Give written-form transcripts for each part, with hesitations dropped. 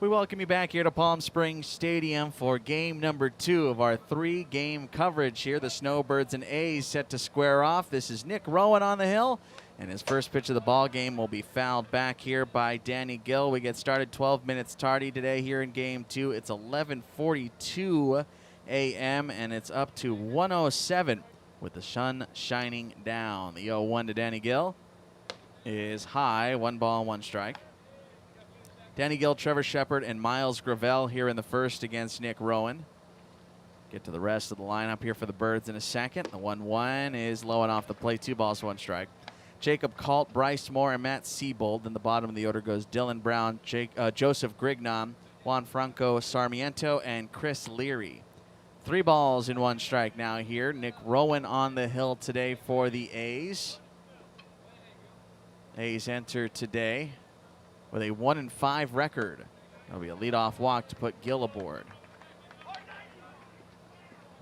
We welcome you back here to Palm Springs Stadium for game number 2 of our 3-game coverage here. The SnowBirds and A's set to square off. This is Nick Rowan on the hill, and his first pitch of the ball game will be fouled back here by Danny Gill. We get started 12 minutes tardy today here in game 2. It's 11:42 a.m. and it's up to 107 with the sun shining down. The 0-1 to Danny Gill is high, 1 ball, 1 strike. Danny Gill, Trevor Shepard, and Miles Gravel here in the first against Nick Rowan. Get to the rest of the lineup here for the Birds in a second. The 1-1 is low and off the plate, 2 balls, 1 strike. Jacob Kalt, Bryce Moore, and Matt Siebold. In the bottom of the order goes Dylan Brown, Joseph Grignon, Juan Franco Sarmiento, and Chris Leary. 3 balls and 1 strike now here. Nick Rowan on the hill today for the A's. A's enter today with a 1-5 record. That'll be a leadoff walk to put Gill aboard.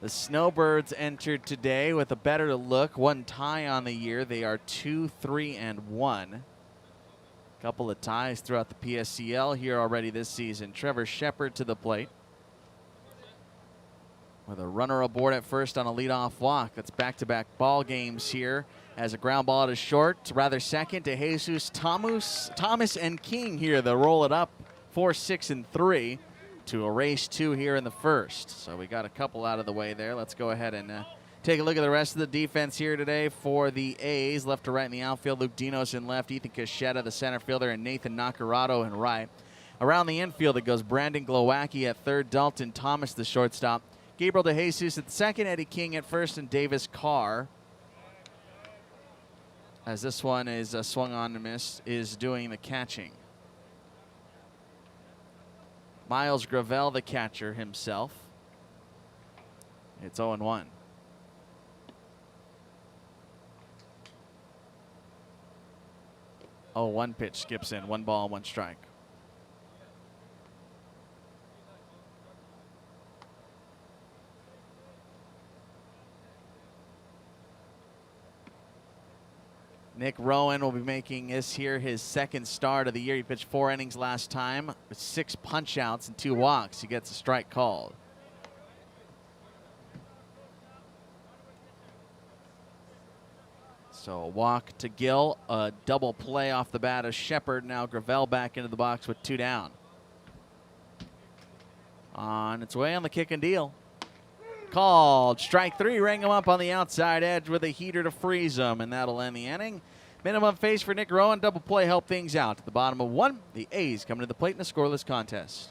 The SnowBirds entered today with a better look, 1 tie on the year. They are 2-3-1. Couple of ties throughout the PSCL here already this season. Trevor Shepard to the plate with a runner aboard at first on a leadoff walk. That's back-to-back ball games here. As a ground ball to short, rather second to Jesus Thomas and King here. They'll roll it up 4, 6, and 3 to erase 2 here in the first. So we got a couple out of the way there. Let's go ahead and take a look at the rest of the defense here today for the A's. Left to right in the outfield, Luke Dinos in left, Ethan Cachetta, the center fielder, and Nathan Nacarado in right. Around the infield, it goes Brandon Glowacki at third, Dalton Thomas, the shortstop, Gabriel DeJesus at second, Eddie King at first, and Davis Carr, as this one is swung on and missed, is doing the catching. Miles Gravel, the catcher himself. It's 0-1. Oh, 1 pitch skips in, 1 ball, 1 strike. Nick Rowan will be making this here his second start of the year. He pitched 4 innings last time with 6 punch-outs and 2 walks. He gets a strike called. So a walk to Gill, a double play off the bat of Shepard. Now Gravel back into the box with 2 down. On its way on the kick and deal. Called. Strike 3, rang him up on the outside edge with a heater to freeze him, and that'll end the inning. Minimum face for Nick Rowan. Double play help things out. At the bottom of 1, the A's coming to the plate in a scoreless contest.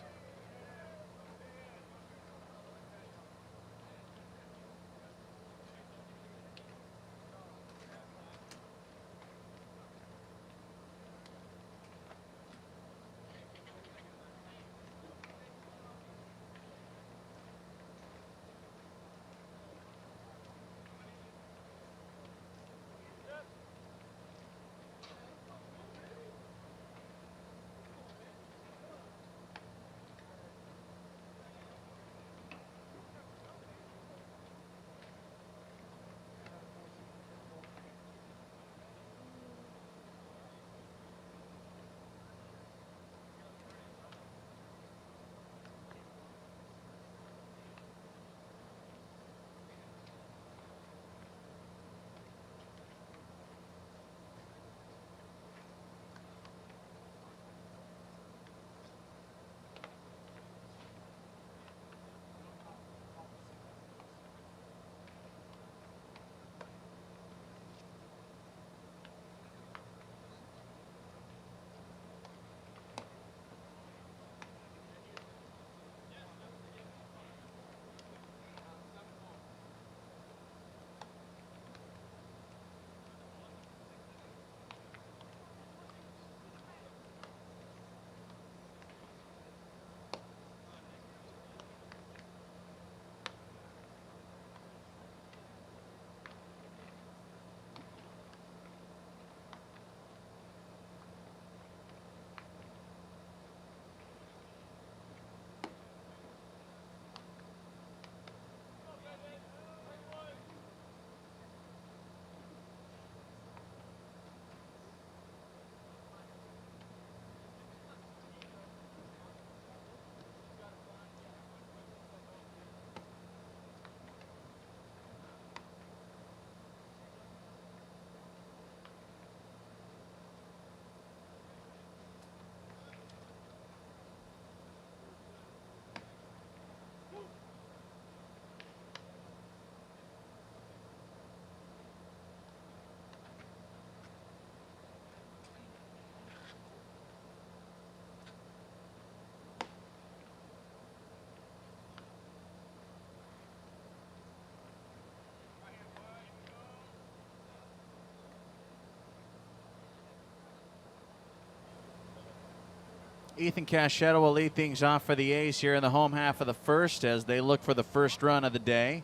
Ethan Cachetta will lead things off for the A's here in the home half of the first as they look for the first run of the day.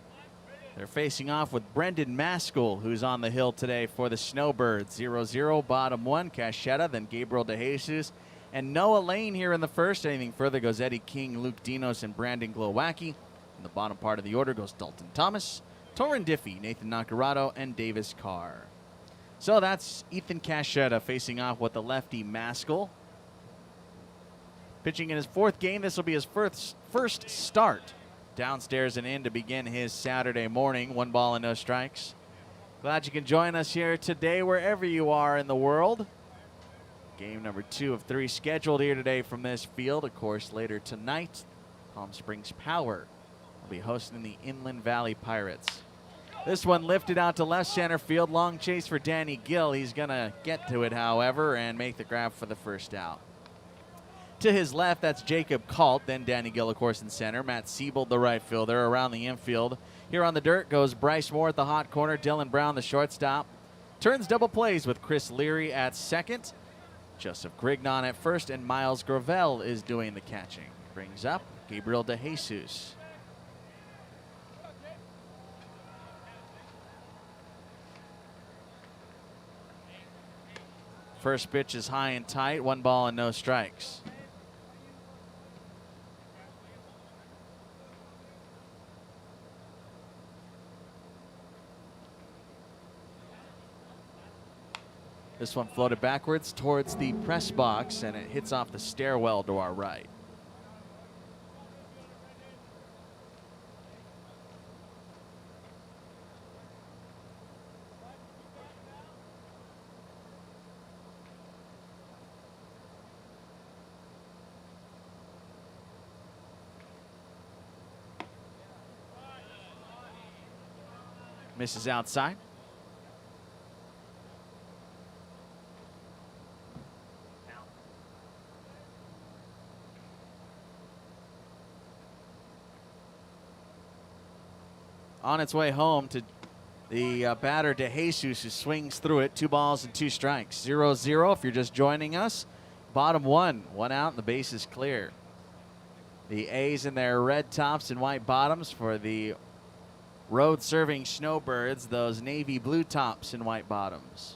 They're facing off with Brendan Maskell, who's on the hill today for the Snowbirds. 0-0, bottom one, Cachetta, then Gabriel DeJesus, and Noah Lane here in the first. Anything further goes Eddie King, Luke Dinos, and Brandon Glowacki. In the bottom part of the order goes Dalton Thomas, Torrin Diffie, Nathan Nacarado, and Davis Carr. So that's Ethan Cachetta facing off with the lefty Maskell. Pitching in his fourth game, this will be his first start downstairs and in to begin his Saturday morning. 1 ball and no strikes. Glad you can join us here today wherever you are in the world. Game number 2 of 3 scheduled here today from this field. Of course, later tonight, Palm Springs Power will be hosting the Inland Valley Pirates. This one lifted out to left center field. Long chase for Danny Gill. He's going to get to it, however, and make the grab for the first out. To his left, that's Jacob Kalt, then Danny Gill, of course, in center. Matt Siebold, the right fielder, around the infield. Here on the dirt goes Bryce Moore at the hot corner. Dylan Brown, the shortstop. Turns double plays with Chris Leary at second. Joseph Grignon at first, and Miles Gravel is doing the catching. Brings up Gabriel DeJesus. First pitch is high and tight. 1 ball and no strikes. This one floated backwards towards the press box, and it hits off the stairwell to our right. Misses outside. On its way home to the batter DeJesus, who swings through it. 2 balls and 2 strikes. 0-0 if you're just joining us. Bottom one out and the base is clear. The A's in their red tops and white bottoms for the road-serving Snowbirds, those navy blue tops and white bottoms.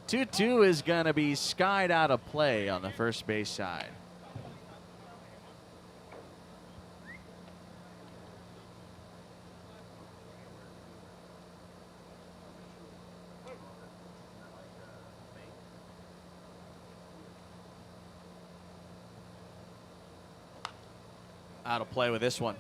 2-2 is going to be skied out of play on the first base side. Out of play with this one.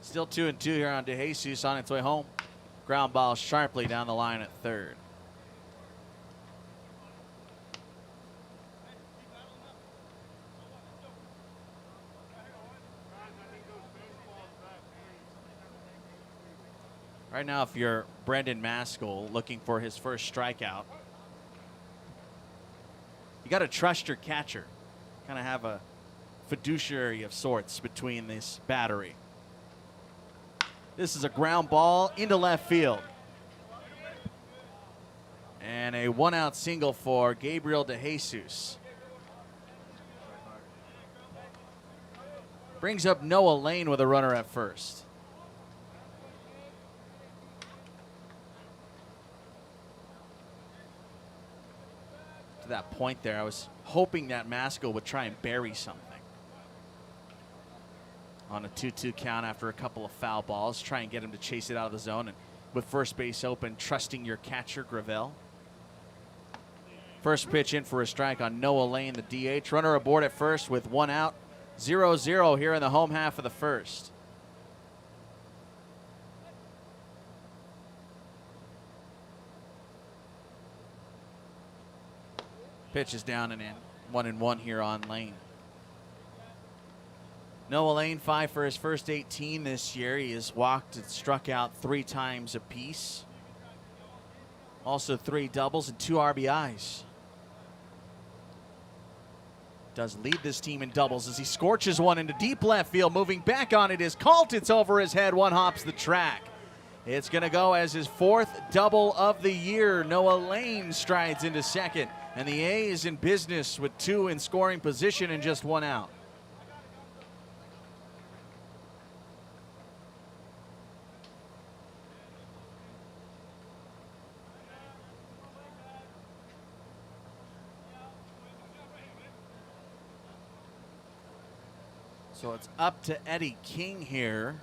Still 2-2 here on DeJesus on its way home. Ground ball sharply down the line at third. Right now, if you're Brendan Maskell looking for his first strikeout, you got to trust your catcher. Kind of have a fiduciary of sorts between this battery. This is a ground ball into left field. And a 1-out single for Gabriel DeJesus. Brings up Noah Lane with a runner at first. To that point there, I was hoping that Maskell would try and bury something. On a 2-2 count after a couple of foul balls, try and get him to chase it out of the zone, and with first base open, trusting your catcher, Gravel. First pitch in for a strike on Noah Lane, the DH. Runner aboard at first with 1 out. 0-0 here in the home half of the first. Pitch is down and in. 1-1 here on Lane. Noah Lane, 5 for his first 18 this year. He has walked and struck out 3 times apiece. Also 3 doubles and 2 RBIs. Does lead this team in doubles as he scorches one into deep left field. Moving back on it is Colt. It's over his head. One hops the track. It's going to go as his 4th double of the year. Noah Lane strides into second. And the A is in business with 2 in scoring position and just 1 out. So it's up to Eddie King here.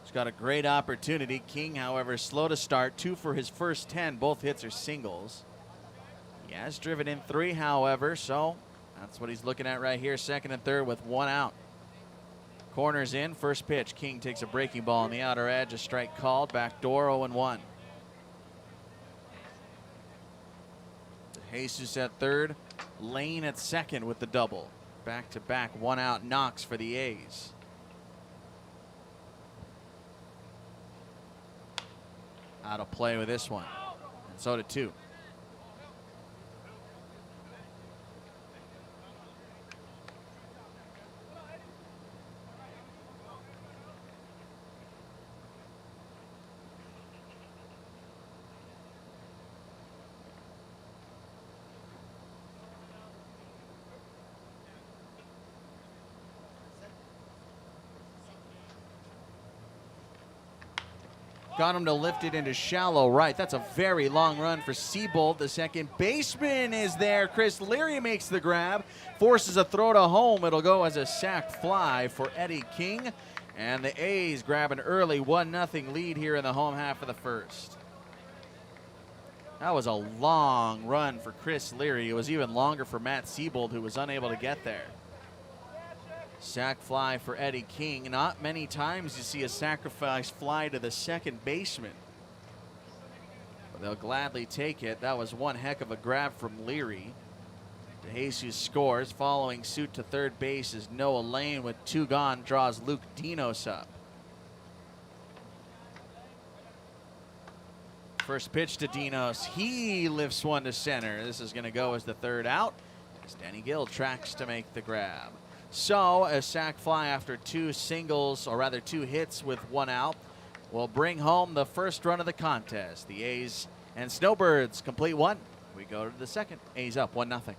He's got a great opportunity. King, however, slow to start. 2 for his first 10. Both hits are singles. He has driven in 3, however, so that's what he's looking at right here. Second and third with 1 out. Corners in. First pitch. King takes a breaking ball on the outer edge. A strike called. Back door 0-1. Jesus at third. Lane at second with the double. Back-to-back 1 out knocks for the A's. Out of play with this one. And so did 2. Got him to lift it into shallow right. That's a very long run for Seabold. The second baseman is there. Chris Leary makes the grab, forces a throw to home. It'll go as a sac fly for Eddie King. And the A's grab an early 1-0 lead here in the home half of the first. That was a long run for Chris Leary. It was even longer for Matt Seabold, who was unable to get there. Sac fly for Eddie King. Not many times you see a sacrifice fly to the second baseman, but they'll gladly take it. That was one heck of a grab from Leary. DeJesus scores. Following suit to third base is Noah Lane with 2 gone, draws Luke Dinos up. First pitch to Dinos. He lifts one to center. This is going to go as the 3rd out, as Danny Gill tracks to make the grab. So a sac fly after 2 singles, or rather 2 hits with 1 out, will bring home the first run of the contest. The A's and Snowbirds complete 1. We go to the second. A's up 1-0.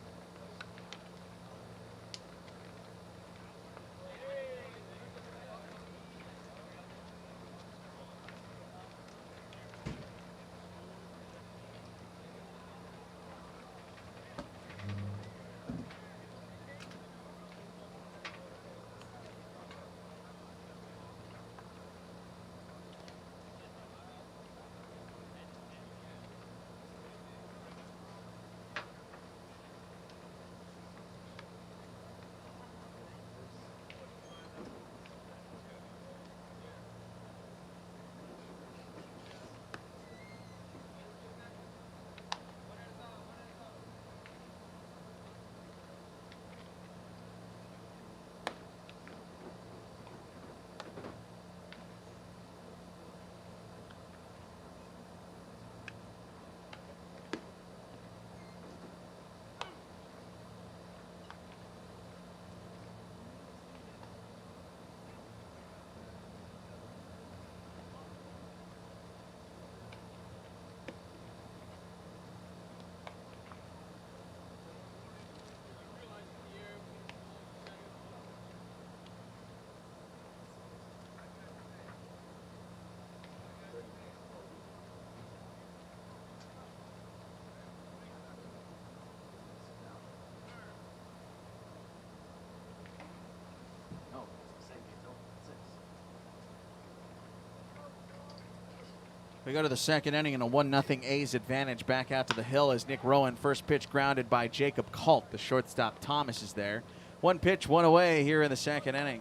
We go to the second inning and a 1-0 A's advantage. Back out to the hill as Nick Rowan, first pitch grounded by Jacob Colt. The shortstop Thomas is there. 1 pitch, 1 away here in the second inning.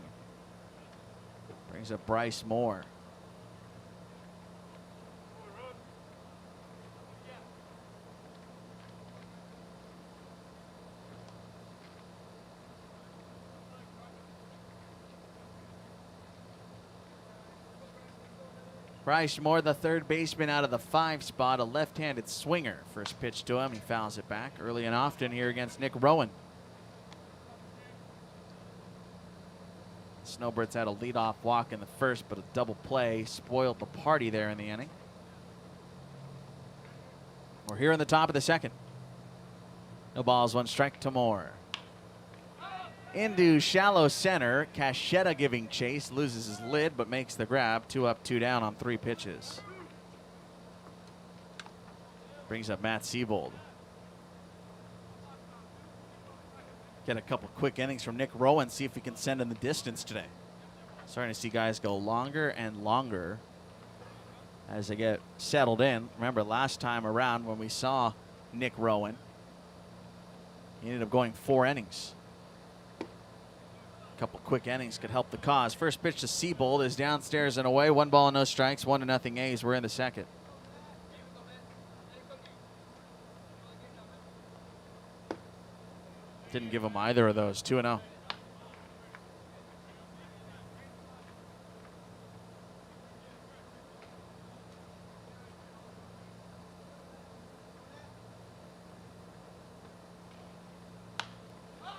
Brings up Bryce Moore. Bryce Moore, the third baseman out of the 5 spot, a left-handed swinger. First pitch to him, he fouls it back early and often here against Nick Rowan. Snowbirds had a leadoff walk in the first, but a double play spoiled the party there in the inning. We're here in the top of the second. No balls, 1 strike to Moore. Into shallow center. Cachetta giving chase. Loses his lid, but makes the grab. 2 up, 2 down on 3 pitches. Brings up Matt Siebold. Get a couple quick innings from Nick Rowan. See if he can send in the distance today. Starting to see guys go longer and longer as they get settled in. Remember last time around when we saw Nick Rowan, he ended up going 4 innings. A couple quick innings could help the cause. First pitch to Siebold is downstairs and away. 1 ball, no strikes, 1-0 A's. We're in the second. Didn't give him either of those. 2-0.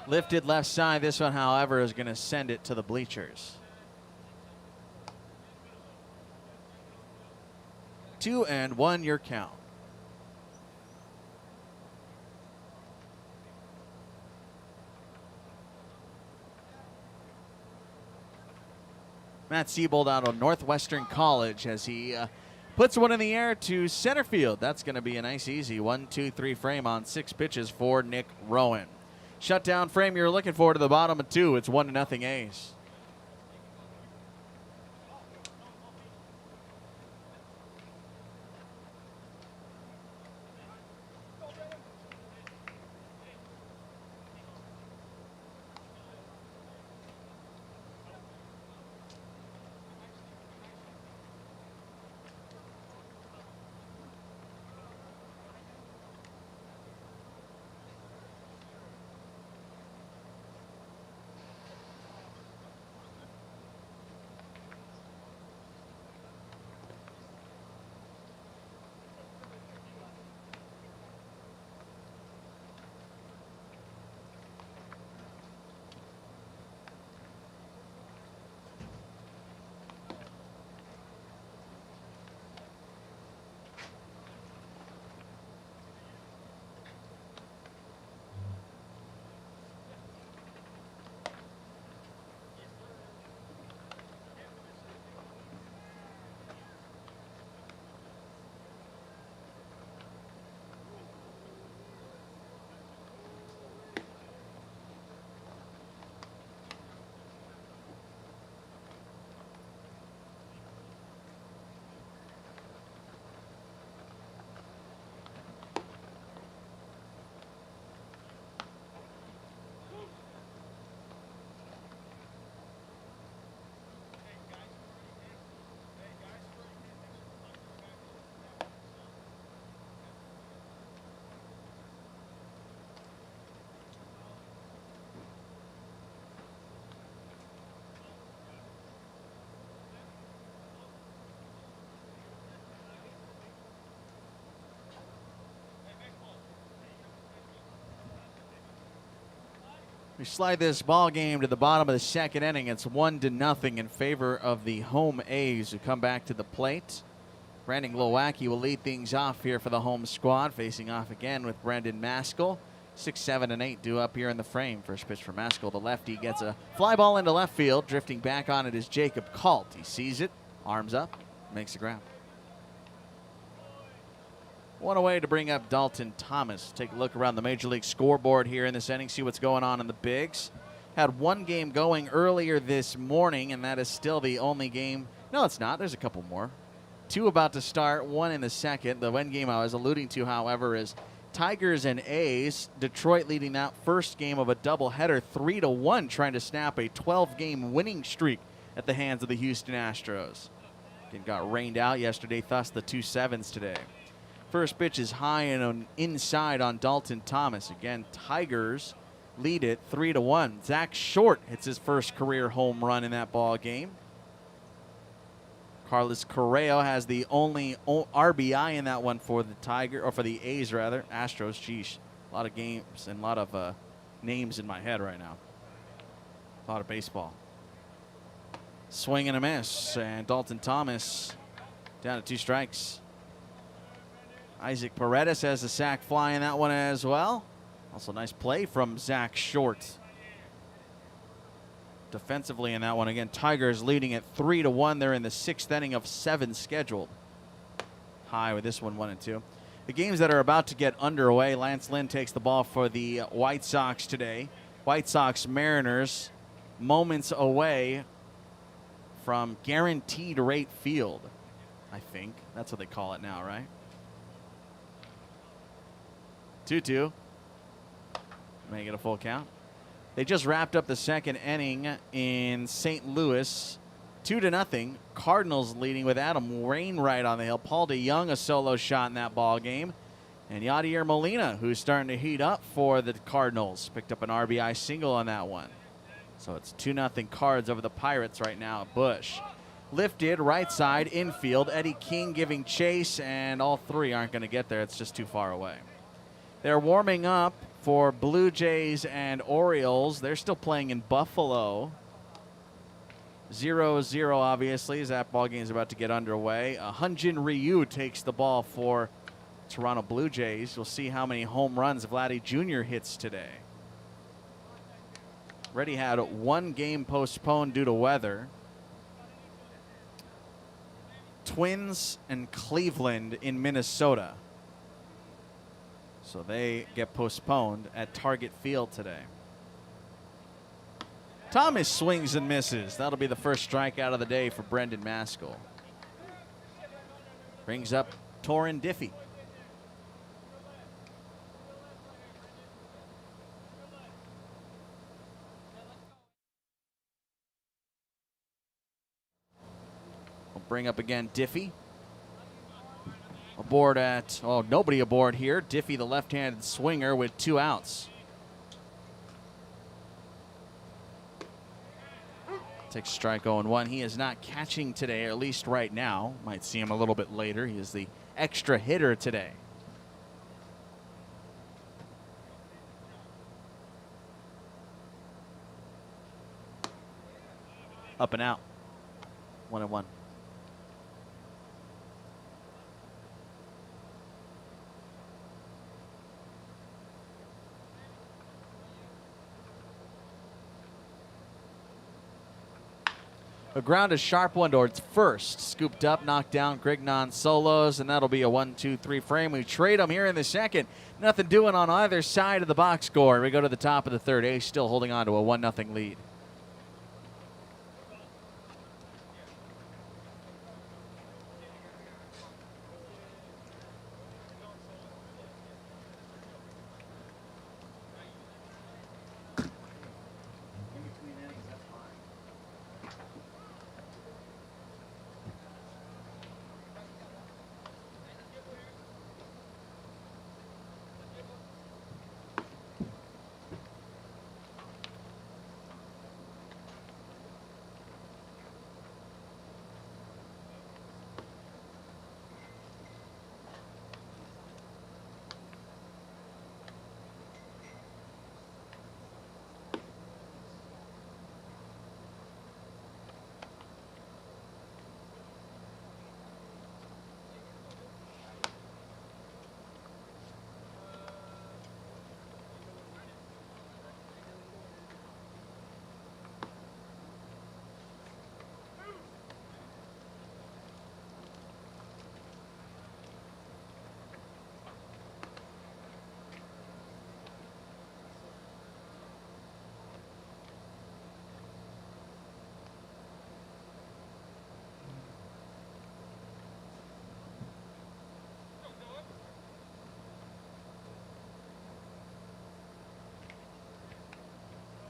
Lifted left side. This one, however, is going to send it to the bleachers. 2-1 your count. Matt Siebold out of Northwestern College as he puts one in the air to center field. That's going to be a nice, easy 1-2-3 frame on 6 pitches for Nick Rowan. Shutdown frame you're looking for to the bottom of 2. It's 1-0 A's. We slide this ball game to the bottom of the second inning. It's 1-0 in favor of the home A's, who come back to the plate. Brandon Glowacki will lead things off here for the home squad, facing off again with Brendan Maskell. 6, 7, and 8 due up here in the frame. First pitch for Maskell. The lefty gets a fly ball into left field. Drifting back on it is Jacob Kalt. He sees it, arms up, makes the grab. One away to bring up Dalton Thomas. Take a look around the Major League scoreboard here in this inning, see what's going on in the bigs. Had 1 game going earlier this morning, and that is still the only game. No, it's not. There's a couple more. 2 about to start, 1 in the second. The one game I was alluding to, however, is Tigers and A's. Detroit leading that first game of a doubleheader 3-1, trying to snap a 12-game winning streak at the hands of the Houston Astros. It got rained out yesterday, thus the 2 sevens today. First pitch is high and inside on Dalton Thomas. Again, Tigers lead it 3-1. Zach Short hits his first career home run in that ball game. Carlos Correa has the only RBI in that one for the for the A's rather. Astros, geez, a lot of games and a lot of names in my head right now. A lot of baseball. Swing and a miss, and Dalton Thomas down to 2 strikes. Isaac Paredes has a sac fly in that one as well. Also nice play from Zach Short. Defensively in that one, again, Tigers leading at 3-1. They're in the 6th inning of 7 scheduled. High with this one, 1-2. The games that are about to get underway, Lance Lynn takes the ball for the White Sox today. White Sox Mariners moments away from Guaranteed Rate Field, I think. That's what they call it now, right? 2-2. Make it a full count. They just wrapped up the 2nd inning in St. Louis. 2-0. Cardinals leading with Adam Wainwright on the hill. Paul DeYoung, a solo shot in that ball game. And Yadier Molina, who's starting to heat up for the Cardinals, picked up an RBI single on that one. So it's 2-0 Cards over the Pirates right now at Busch. Lifted, right side, infield. Eddie King giving chase, and all 3 aren't going to get there. It's just too far away. They're warming up for Blue Jays and Orioles. They're still playing in Buffalo. 0-0, obviously, as that ball game is about to get underway. Hyun-Jin Ryu takes the ball for Toronto Blue Jays. We'll see how many home runs Vladdy Jr. hits today. Already had 1 game postponed due to weather. Twins and Cleveland in Minnesota. So they get postponed at Target Field today. Thomas swings and misses. That'll be the first strikeout of the day for Brendan Maskell. Brings up Torin Diffie. We'll bring up again Diffie. Aboard at, oh, nobody aboard here. Diffie, the left-handed swinger, with 2 outs. Takes strike 0-1. He is not catching today, or at least right now. Might see him a little bit later. He is the extra hitter today. Up and out. 1-1. A ground, a sharp one towards first. Scooped up, knocked down, Grignon solos, and that'll be a 1-2-3 frame. We trade them here in the 2nd. Nothing doing on either side of the box score. We go to the top of the 3rd. Ace still holding on to a 1-0 lead.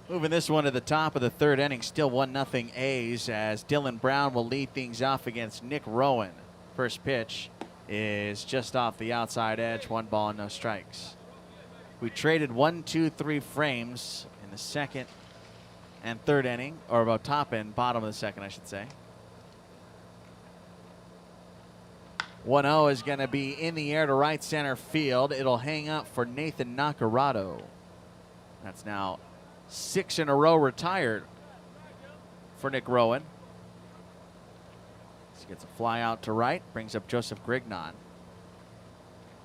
Moving this one to the top of the 3rd inning, still 1-0 A's, as Dylan Brown will lead things off against Nick Rowan. First pitch is just off the outside edge, 1 ball and no strikes. We traded 1-2-3 frames in the 2nd and 3rd inning, or about top and bottom of the 2nd, I should say. 1-0 is going to be in the air to right center field. It'll hang up for Nathan Nacarado. That's now 6 in a row retired for Nick Rowan. He gets a fly out to right, brings up Joseph Grignon.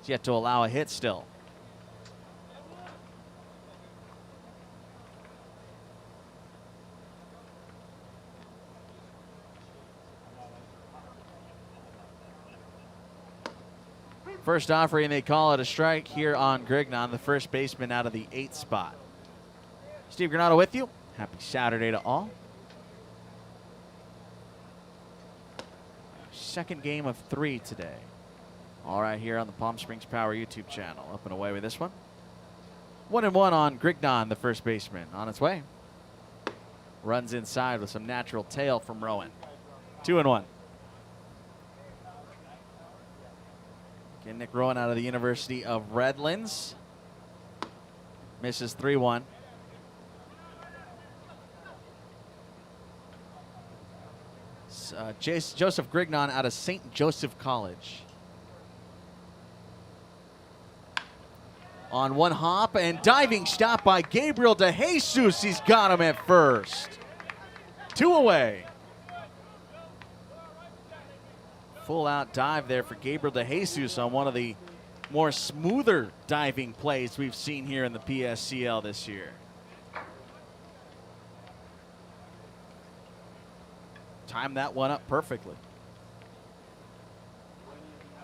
He's yet to allow a hit still. First offering, they call it a strike here on Grignon, the first baseman out of the 8th spot. Steve Granado with you. Happy Saturday to all. Second game of 3 today. All right, here on the Palm Springs Power YouTube channel. Up and away with this one. 1-1 on Grignon, the first baseman. On its way. Runs inside with some natural tail from Rowan. 2-1. Again, Nick Rowan out of the University of Redlands. Misses 3-1. Joseph Grignon out of St. Joseph College. On one hop and diving stop by Gabriel DeJesus. He's got him at first. 2 away. Full out dive there for Gabriel DeJesus on one of the more smoother diving plays we've seen here in the PSCL this year. Timed that one up perfectly.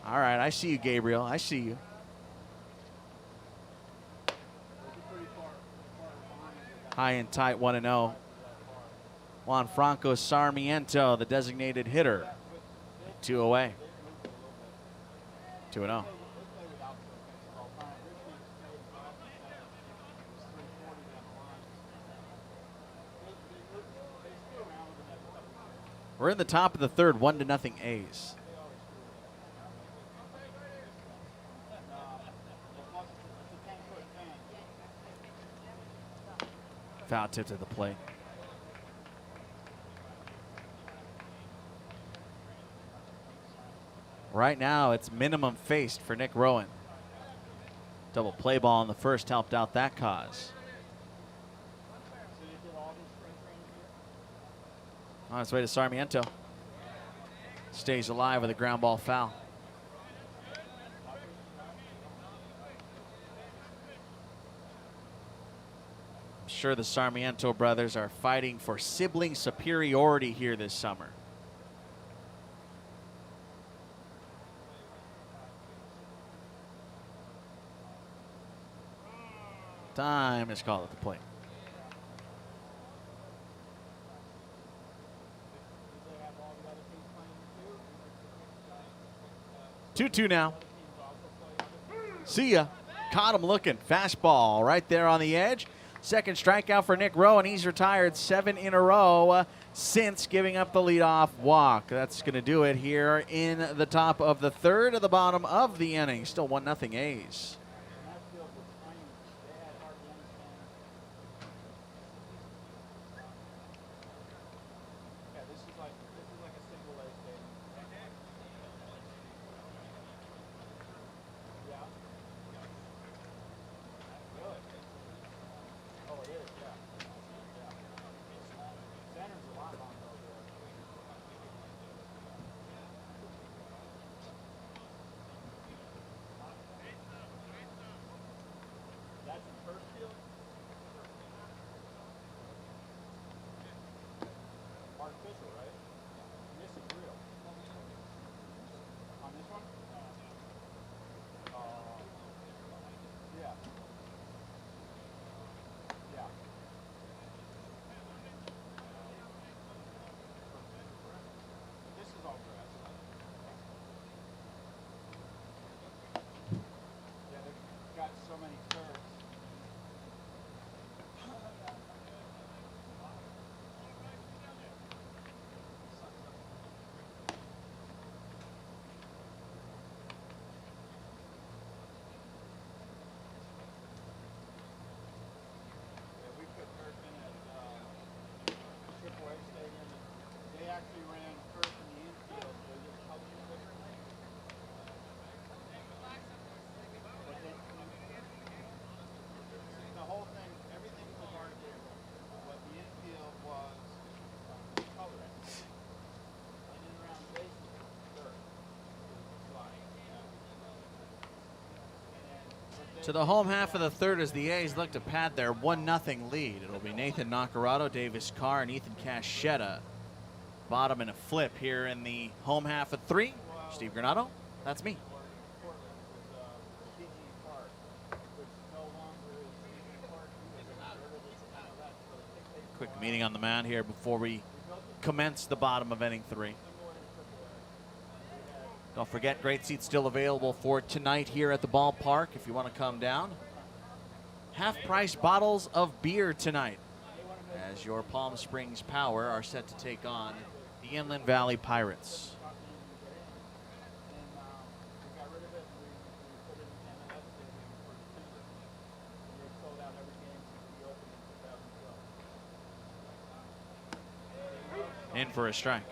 All right, I see you, Gabriel. I see you. High and tight, 1-0. Juan Franco Sarmiento, the designated hitter. 2 away. 2-0. We're in the top of the third, 1-0 A's. Foul tip to the plate. Right now, it's minimum faced for Nick Rowan. Double play ball in the first helped out that cause. On its way to Sarmiento. Stays alive with a ground ball foul. I'm sure the Sarmiento brothers are fighting for sibling superiority here this summer. Time is called at the plate. Two now. See ya. Caught him looking. Fastball right there on the edge. Second strikeout for Nick Rowan. He's retired 7 in a row since giving up the leadoff walk. That's going to do it here in the top of the third, at the bottom of the inning. Still 1-0 A's. To the home half of the third as the A's look to pad their 1-0 lead. It'll be Nathan Nacarado, Davis Carr, and Ethan Caschetta. Bottom in a flip here in the home half of 3. Steve Granado, that's me. Quick meeting on the mound here before we commence the bottom of inning 3. Don't forget, great seats still available for tonight here at the ballpark if you want to come down. Half-price bottles of beer tonight as your Palm Springs Power are set to take on the Inland Valley Pirates. In for a strike.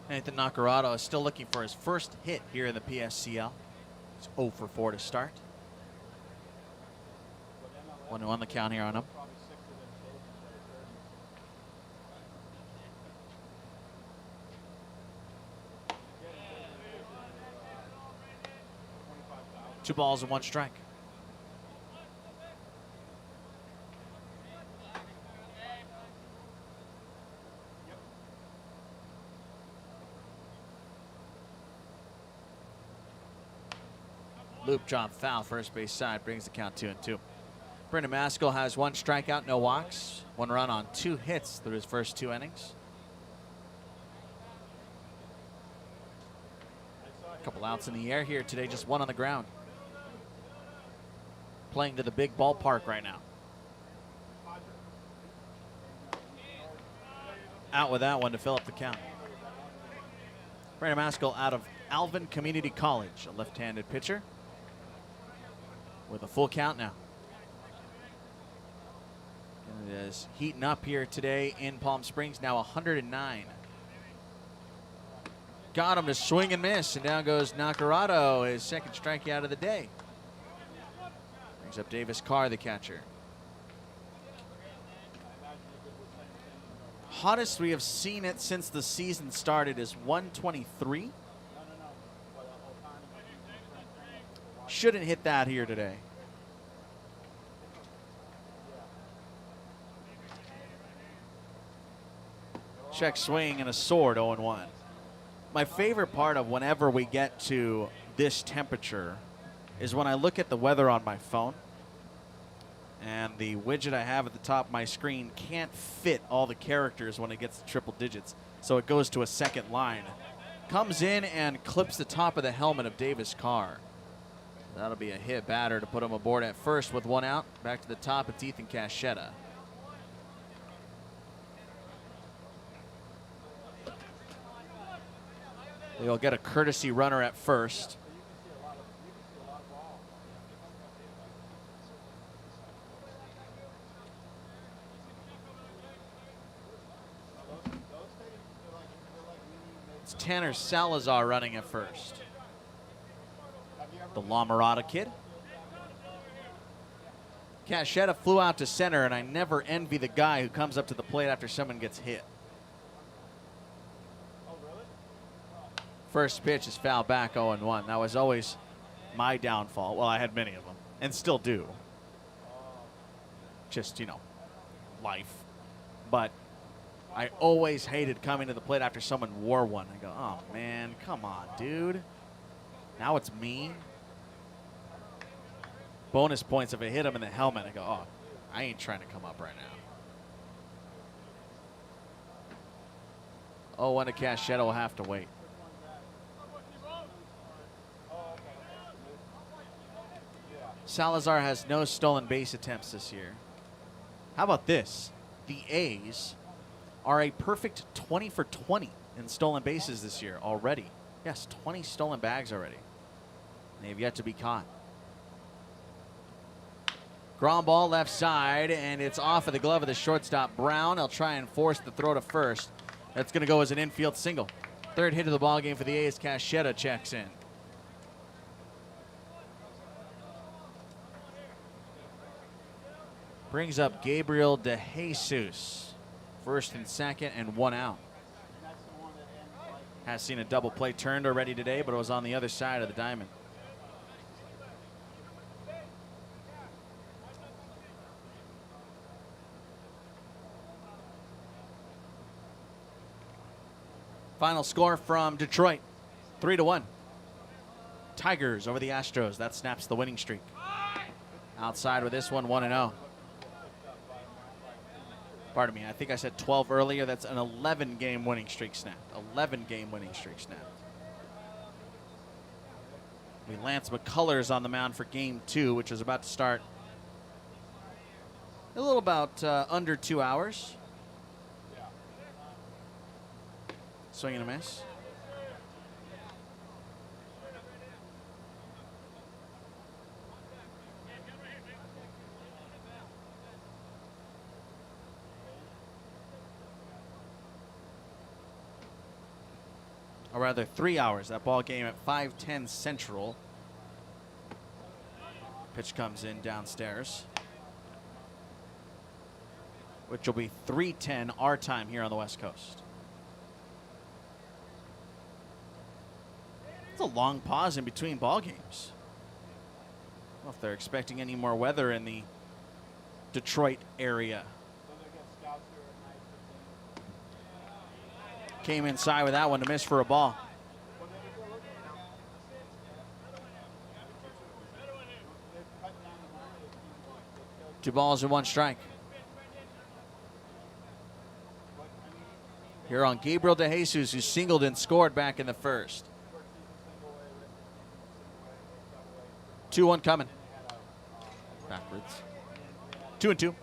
Nathan Nacarado is still looking for his first hit here in the PSCL. He's 0 for 4 to start. 1-1 on the count here on him. Two balls and 1 strike. Loop job foul, first base side, brings the count 2-2. Brendan Maskell has 1 strikeout, no walks, 1 run on 2 hits through his first 2 innings. A couple outs in the air here today, just 1 on the ground. Playing to the big ballpark right now. Out with that one to fill up the count. Brandon Maskell out of Alvin Community College, a left-handed pitcher. With a full count now. It is heating up here today in Palm Springs, now 109. Got him to swing and miss, and down goes Nacarado, his second strikeout of the day. Brings up Davis Carr, the catcher. Hottest we have seen it since the season started is 123. Shouldn't hit that here today. Check swing and a sword, 0-1. My favorite part of whenever we get to this temperature is when I look at the weather on my phone and the widget I have at the top of my screen can't fit all the characters when it gets to triple digits, so it goes to a second line. Comes in and clips the top of the helmet of Davis Carr. That'll be a hit batter to put him aboard at first with 1 out. Back to the top, it's Ethan Caschetta. They'll get a courtesy runner at first. It's Tanner Salazar running at first. The La Mirada kid. Caschetta flew out to center, and I never envy the guy who comes up to the plate after someone gets hit. First pitch is foul back, 0-1. That was always my downfall. Well, I had many of them, and still do. Just, you know, life. But I always hated coming to the plate after someone wore one. I go, oh, man, come on, dude. Now it's me. Bonus points if I hit him in the helmet. I go, oh, I ain't trying to come up right now. 0-1 to Caschetta will have to wait. Salazar has no stolen base attempts this year. How about this? The A's are a perfect 20 for 20 in stolen bases this year already. Yes, 20 stolen bags already. They have yet to be caught. Ground ball left side, and it's off of the glove of the shortstop, Brown. He'll try and force the throw to first. That's going to go as an infield single. Third hit of the ball game for the A's. Caschetta checks in. Brings up Gabriel De Jesus. First and second and 1 out. Has seen a double play turned already today, but it was on the other side of the diamond. Final score from Detroit, 3-1. Tigers over the Astros. That snaps the winning streak. Outside with this one, 1-0. Pardon me, I think I said 12 earlier. That's an 11-game winning streak snap. 11-game winning streak snap. We Lance McCullers on the mound for game 2, which is about to start a little about under 2 hours. Swing and a miss. Or rather 3 hours. That ball game at 5:10 Central. Pitch comes in downstairs, which will be 3:10 our time here on the West Coast. It's a long pause in between ball games. I don't know if they're expecting any more weather in the Detroit area. Came inside with that one to miss for a ball. Two balls and 1 strike. Here on Gabriel De Jesus, who singled and scored back in the first. 2-1 coming. Backwards. 2-2.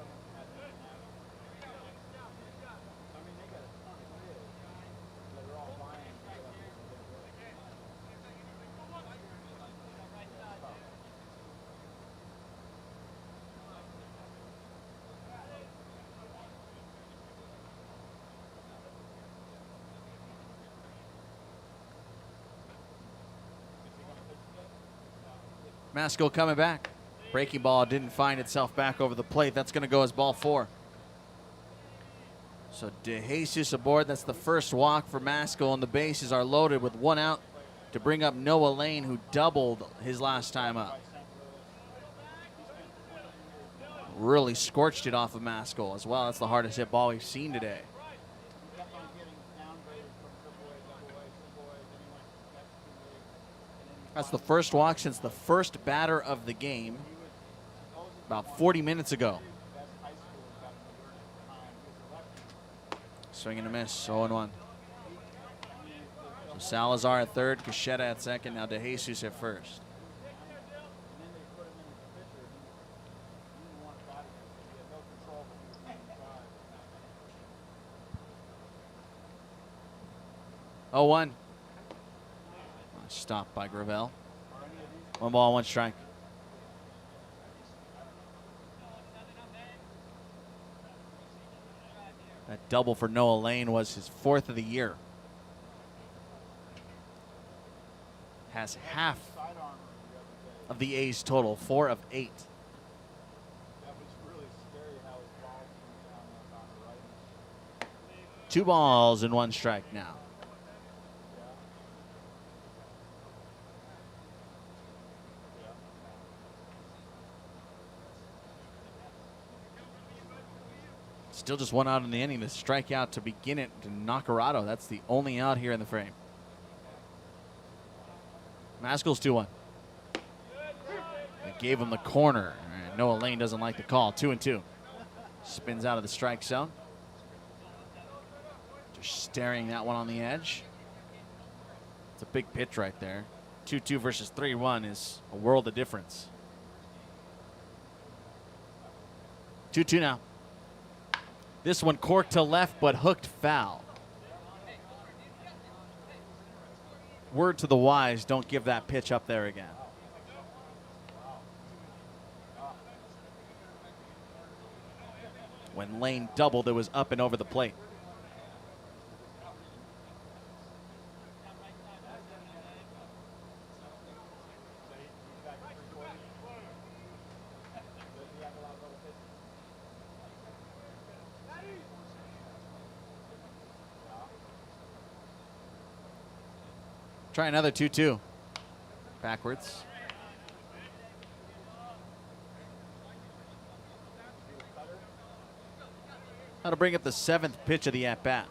Maskell coming back. Breaking ball didn't find itself back over the plate. That's going to go as ball 4. So De Jesus aboard. That's the first walk for Maskell, and the bases are loaded with 1 out to bring up Noah Lane, who doubled his last time up. Really scorched it off of Maskell as well. That's the hardest hit ball we've seen today. That's the first walk since the first batter of the game about 40 minutes ago. Swing and a miss, 0-1. So Salazar at third, Coachella at second, now De Jesus at first. Oh, 1. Stopped by Gravel. 1 ball, 1 strike. That double for Noah Lane was his 4th of the year. Has half of the A's total, 4 of 8. Two balls and 1 strike now. Still just 1 out in the inning. The strikeout to begin it to Nacarado. That's the only out here in the frame. Maskell's 2-1. They gave him the corner. And Noah Lane doesn't like the call. 2-2. Spins out of the strike zone. Just staring that one on the edge. It's a big pitch right there. 2-2 versus 3-1 is a world of difference. 2-2 now. This one corked to left, but hooked foul. Word to the wise, don't give that pitch up there again. When Lane doubled, it was up and over the plate. Try another 2-2. Backwards. That'll bring up the 7th pitch of the at-bat.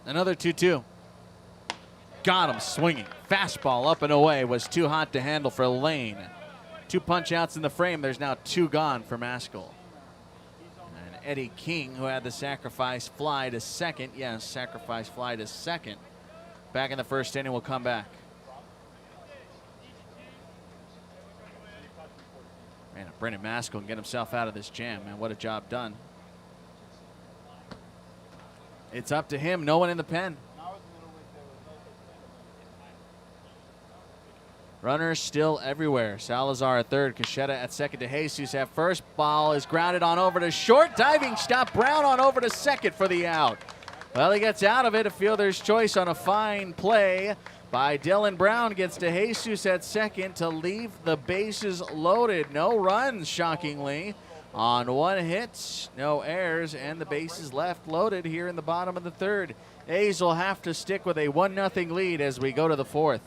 Another 2-2. Got him swinging. Fastball up and away was too hot to handle for Lane. 2 punch outs in the frame. There's now 2 gone for Maskell. And Eddie King, who had the sacrifice fly to second. Yes, sacrifice fly to second. Back in the first inning, will come back. Man, Brendan Maskell can get himself out of this jam, man. What a job done. It's up to him. No one in the pen. Runners still everywhere. Salazar at third. Coachella at second to Jesus at first. Ball is grounded on over to short. Diving stop. Brown on over to second for the out. Well, he gets out of it. A fielder's choice on a fine play by Dylan Brown. Gets to Jesus at second to leave the bases loaded. No runs, shockingly. On 1 hit, no errors, and the bases left loaded here in the bottom of the 3rd. A's will have to stick with a 1-0 lead as we go to the 4th.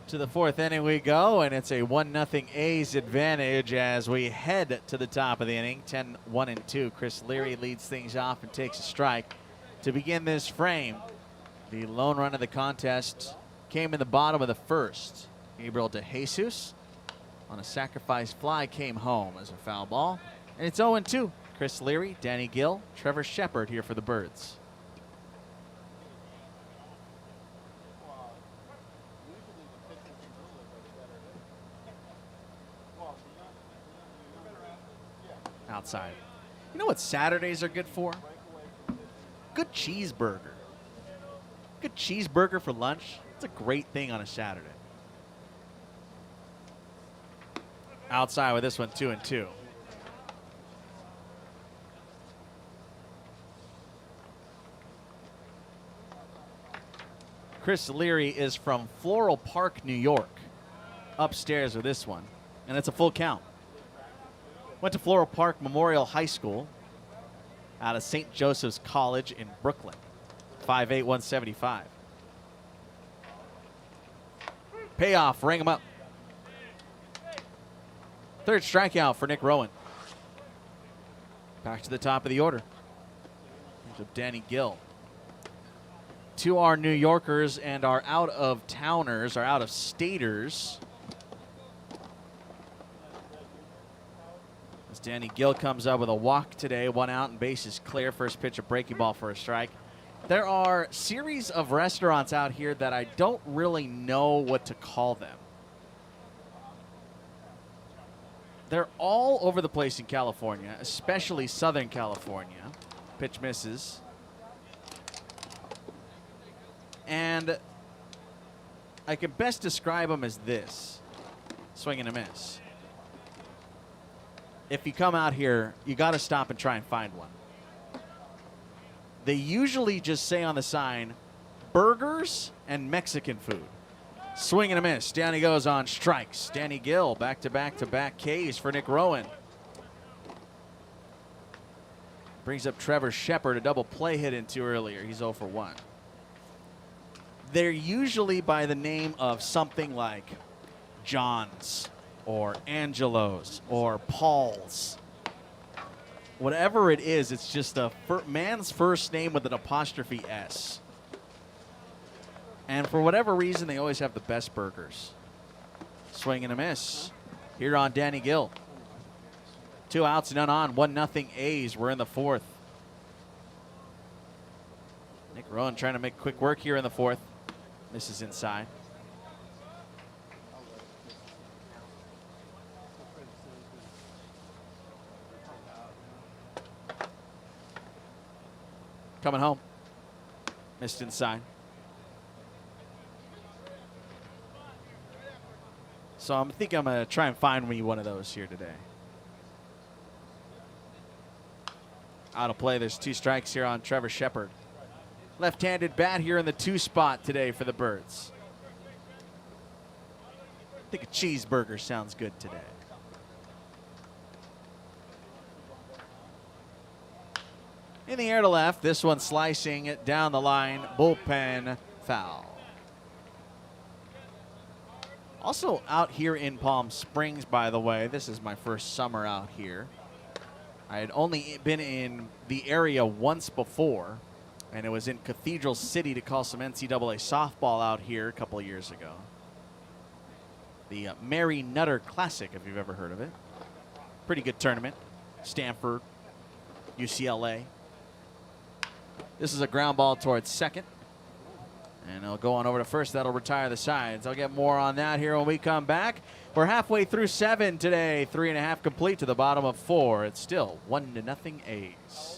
To the 4th inning we go, and it's a 1-0 A's advantage as we head to the top of the inning. 10-1-2. Chris Leary leads things off and takes a strike to begin this frame. The lone run of the contest came in the bottom of the 1st. Gabriel de Jesus on a sacrifice fly came home as a foul ball. And it's 0-2. Chris Leary, Danny Gill, Trevor Shepard here for the Birds. Outside. You know what Saturdays are good for? Good cheeseburger. Good cheeseburger for lunch. It's a great thing on a Saturday. Outside with this one, 2-2. Chris Leary is from Floral Park, New York. Upstairs with this one. And it's a full count. Went to Floral Park Memorial High School out of St. Joseph's College in Brooklyn. 5'8", 175. Payoff, ring him up. 3rd strikeout for Nick Rowan. Back to the top of the order. Here's Danny Gill. To our New Yorkers and our out-of-towners, our out-of-staters. As Danny Gill comes up with a walk today, 1 out and bases clear. First pitch, a breaking ball for a strike. There are series of restaurants out here that I don't really know what to call them. They're all over the place in California, especially Southern California. Pitch misses. And I could best describe them as this. Swing and a miss. If you come out here, you got to stop and try and find one. They usually just say on the sign, burgers and Mexican food. Swing and a miss. Down he goes on strikes. Danny Gill back-to-back-to-back Ks for Nick Rowan. Brings up Trevor Shepard, a double play hit into earlier. He's 0 for 1. They're usually by the name of something like John's or Angelo's or Paul's. Whatever it is, it's just a man's first name with an apostrophe S. And for whatever reason, they always have the best burgers. Swing and a miss here on Danny Gill. 2 outs, none on, 1-0 A's. We're in the 4th. Nick Rowan trying to make quick work here in the 4th. Misses inside. Coming home. Missed inside. So I think I'm going to try and find me one of those here today. Out of play. There's 2 strikes here on Trevor Shepard. Left-handed bat here in the 2 spot today for the Birds. I think a cheeseburger sounds good today. In the air to left, this one slicing it down the line, bullpen foul. Also out here in Palm Springs, by the way, this is my first summer out here. I had only been in the area once before, and it was in Cathedral City to call some NCAA softball out here a couple of years ago. The Mary Nutter Classic, if you've ever heard of it. Pretty good tournament. Stanford, UCLA. This is a ground ball towards second. And it'll go on over to first. That'll retire the sides. I'll get more on that here when we come back. We're halfway through 7 today. 3.5 complete to the bottom of 4. It's still 1-0 A's.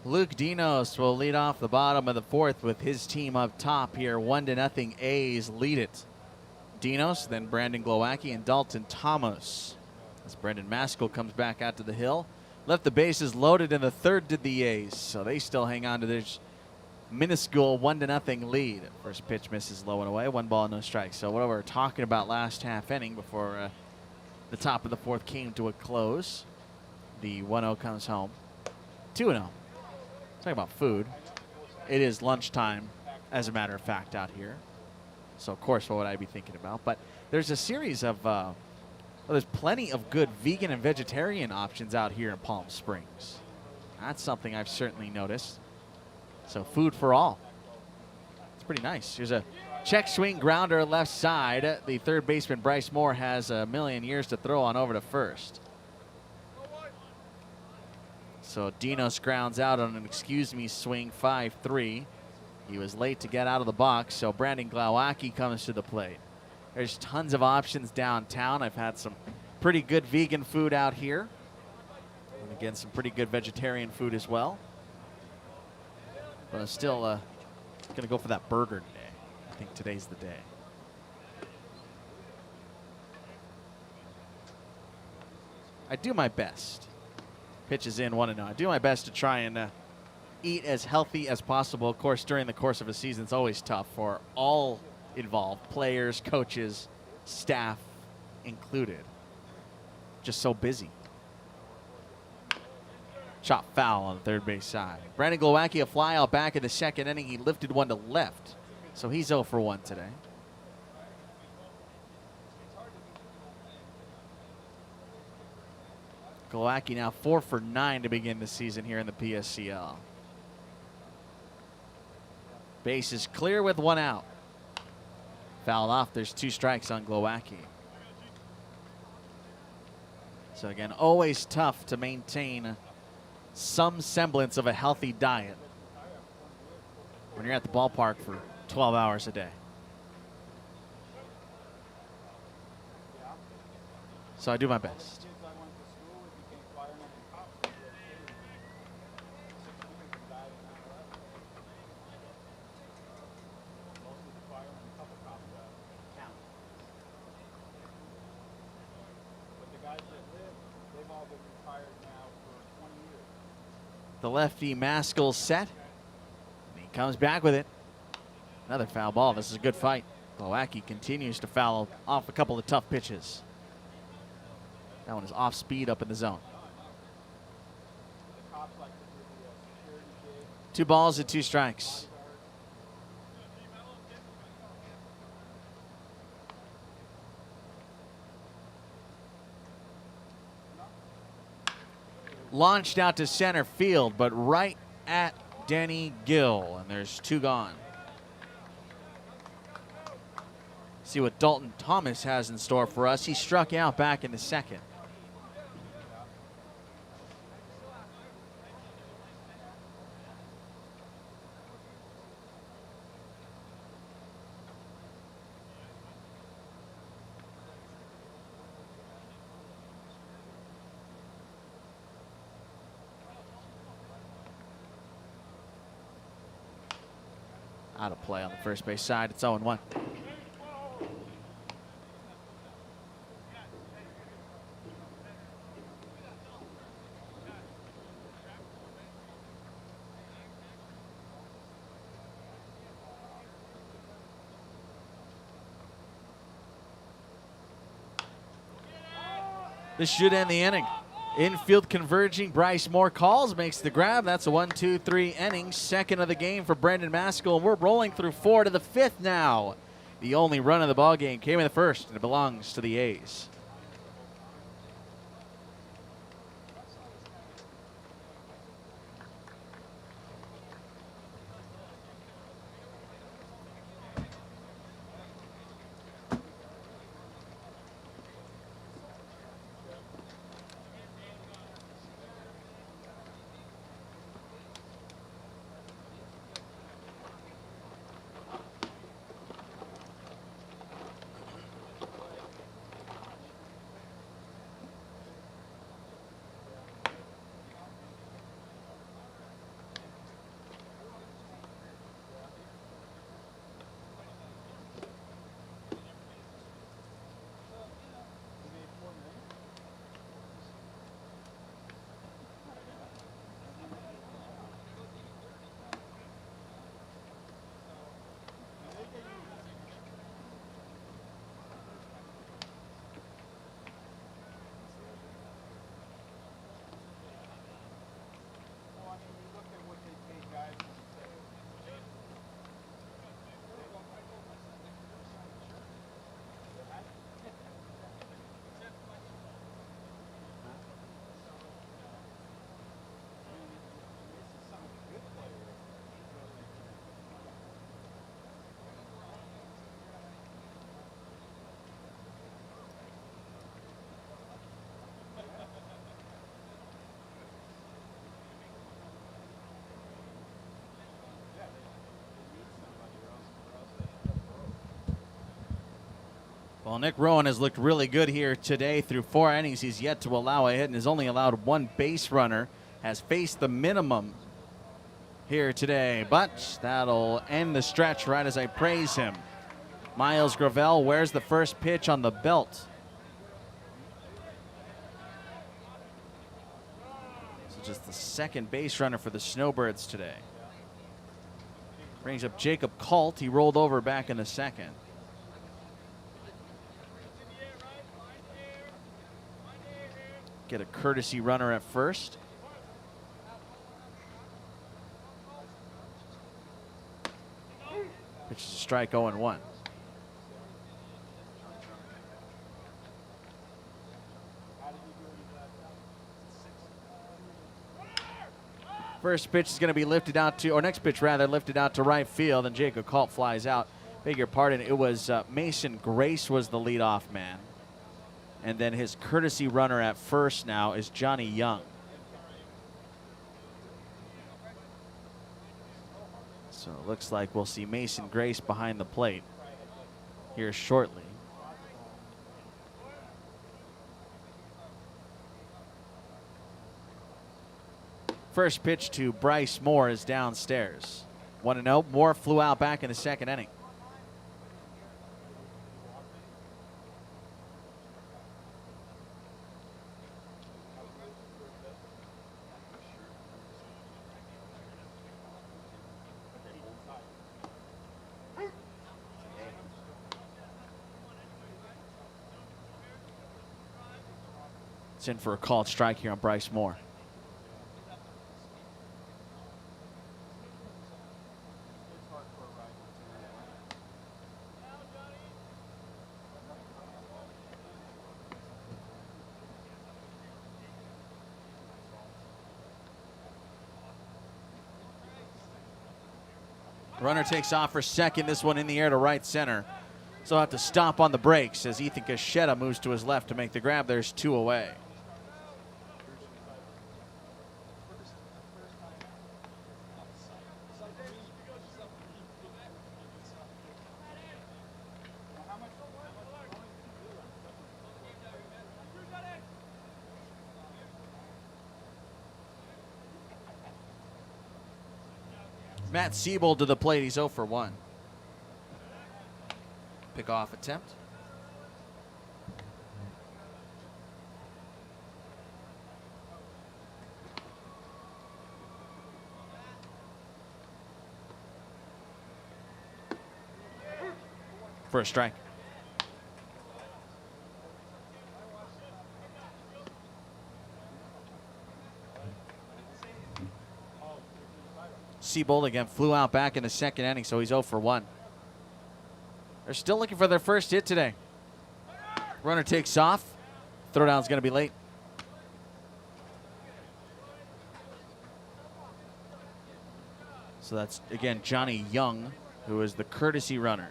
Luke Dinos will lead off the bottom of the 4th with his team up top here. 1-0 A's lead it. Dinos, then Brandon Glowacki and Dalton Thomas. As Brendan Maskell comes back out to the hill. left the bases loaded in the third did the A's, so they still hang on to their minuscule 1-0 lead. First pitch misses low and away, 1 ball, no strikes. So what we were talking about last half inning before the top of the fourth came to a close. The 1-0 comes home. 2-0. Talking about food. It is lunchtime, as a matter of fact, out here. So, of course, what would I be thinking about? But there's a series of, there's plenty of good vegan and vegetarian options out here in Palm Springs. That's something I've certainly noticed. So, food for all. It's pretty nice. Here's a check swing grounder left side. The third baseman, Bryce Moore, has a million years to throw on over to first. So, Dinos grounds out on an excuse-me swing, 5-3. He was late to get out of the box, so Brandon Glowacki comes to the plate. There's tons of options downtown. I've had some pretty good vegan food out here. And again, some pretty good vegetarian food as well. But I'm still going to go for that burger today. I think today's the day. I do my best. Pitch is in 1-0. I do my best to try and eat as healthy as possible. Of course, during the course of a season, it's always tough for all involved, players, coaches, staff included. Just so busy. Shot foul on the third base side. Brandon Glowacki, a fly out back in the second inning. He lifted one to left, so he's 0 for 1 today. Glowacki now 4 for 9 to begin the season here in the PSCL. Base is clear with 1 out. Fouled off. There's 2 strikes on Glowacki. So again, always tough to maintain some semblance of a healthy diet when you're at the ballpark for 12 hours a day. So I do my best. The lefty Maskell set. And he comes back with it. Another foul ball. This is a good fight. Glowacki continues to foul off a couple of tough pitches. That one is off speed up in the zone. 2 balls and 2 strikes. Launched out to center field, but right at Denny Gill, and there's 2 gone. See what Dalton Thomas has in store for us. He struck out back in the second. Out of play on the first base side. It's 0-1. This should end the inning. Infield converging. Bryce Moore calls, makes the grab. That's a 1-2-3 inning. Second of the game for Brendan Maskell. And we're rolling through 4 to the 5th now. The only run of the ball game came in the first, and it belongs to the A's. Well, Nick Rowan has looked really good here today through 4 innings. He's yet to allow a hit and has only allowed 1 base runner. Has faced the minimum here today, but that'll end the stretch right as I praise him. Miles Gravel wears the first pitch on the belt. So just the second base runner for the Snowbirds today. Brings up Jacob Colt. He rolled over back in the second. Get a courtesy runner at first. Pitch to strike 0-1. First pitch is going to be lifted out to, or next pitch rather, lifted out to right field, and Jacob Colt flies out. Beg your pardon, it was Mason Grace was the leadoff man. And then his courtesy runner at first now is Johnny Young. So it looks like we'll see Mason Grace behind the plate here shortly. First pitch to Bryce Moore is downstairs. 1-0. Moore flew out back in the second inning. It's in for a called strike here on Bryce Moore. Runner takes off for second. This one in the air to right center. So he'll have to stop on the brakes as Ethan Cachetta moves to his left to make the grab. There's 2 away. Matt Siebold to the plate. He's 0 for 1. Pick off attempt. For a strike. Siebold again flew out back in the second inning, so he's 0 for 1. They're still looking for their first hit today. Runner takes off. Throwdown's going to be late. So that's, again, Johnny Young, who is the courtesy runner.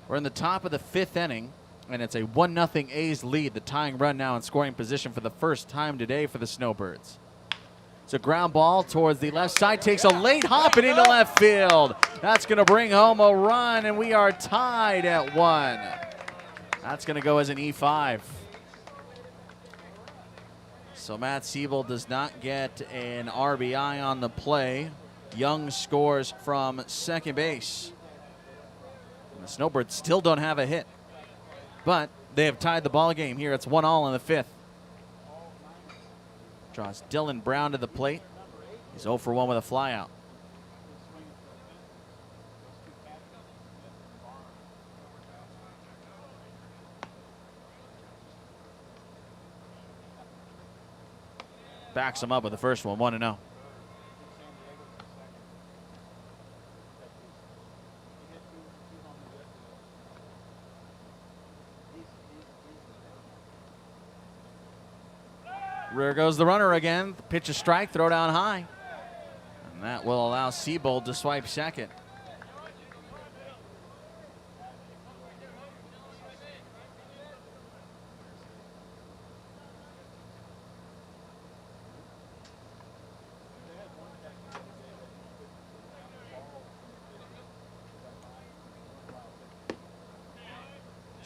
We're in the top of the 5th inning, and it's a 1-0 A's lead. The tying run now in scoring position for the first time today for the Snowbirds. It's a ground ball towards the left side, takes a late hop and into left field. That's going to bring home a run, and we are tied at 1. That's going to go as an E5. So Matt Siebold does not get an RBI on the play. Young scores from second base. The Snowbirds still don't have a hit, but they have tied the ball game here. It's 1-1 in the 5th. Draws Dylan Brown to the plate. He's 0 for 1 with a flyout. Backs him up with the first one, 1-0. Rear goes the runner again. Pitch a strike, throw down high. And that will allow Siebold to swipe second.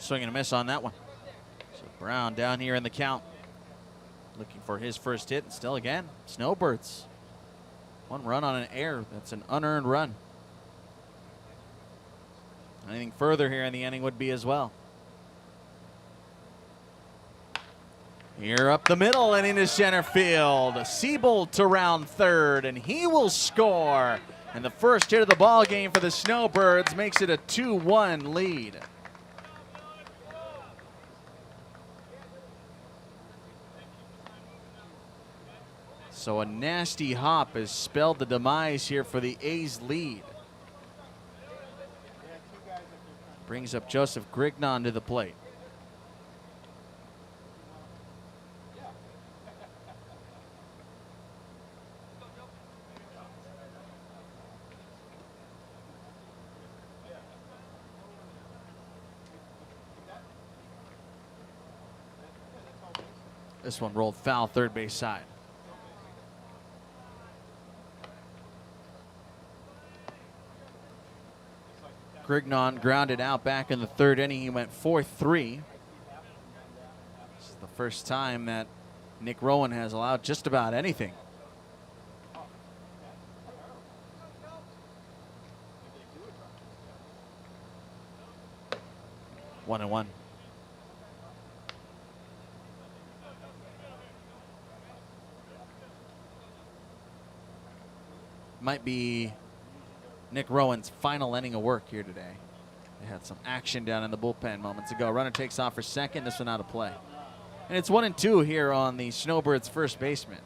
Swing and a miss on that one. So Brown down here in the count, looking for his first hit, and still again, Snowbirds. 1 run on an error. That's an unearned run. Anything further here in the inning would be as well. Here up the middle and into center field. Siebold to round third, and he will score. And the first hit of the ball game for the Snowbirds makes it a 2-1 lead. So a nasty hop has spelled the demise here for the A's lead. Brings up Joseph Grignon to the plate. This one rolled foul, third base side. Grignon grounded out back in the third inning. He went 4-3. This is the first time that Nick Rowan has allowed just about anything. One and one. Might be Nick Rowan's final inning of work here today. They had some action down in the bullpen moments ago. Runner takes off for second. This one out of play. And it's 1-2 here on the Snowbirds' first baseman.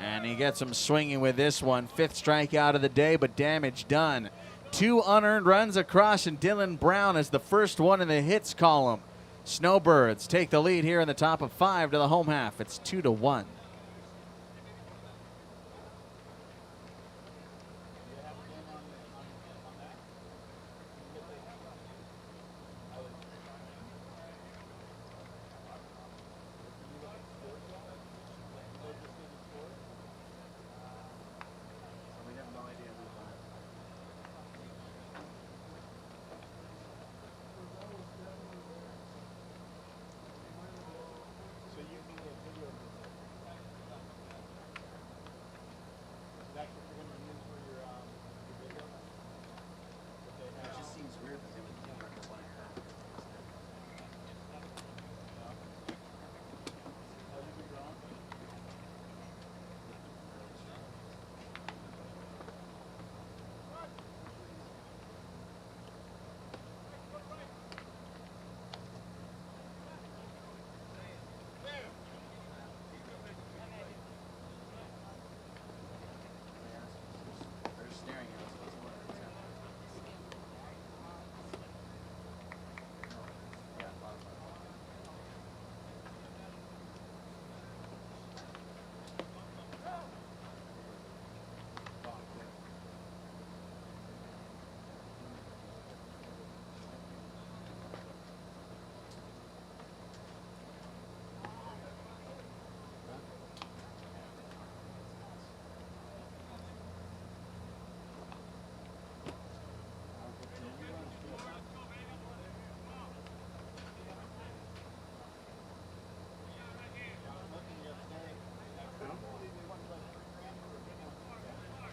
And he gets him swinging with this one. 5th strikeout of the day, but damage done. 2 unearned runs across, and Dylan Brown is the first one in the hits column. Snowbirds take the lead here in the top of 5 to the home half. It's 2-1.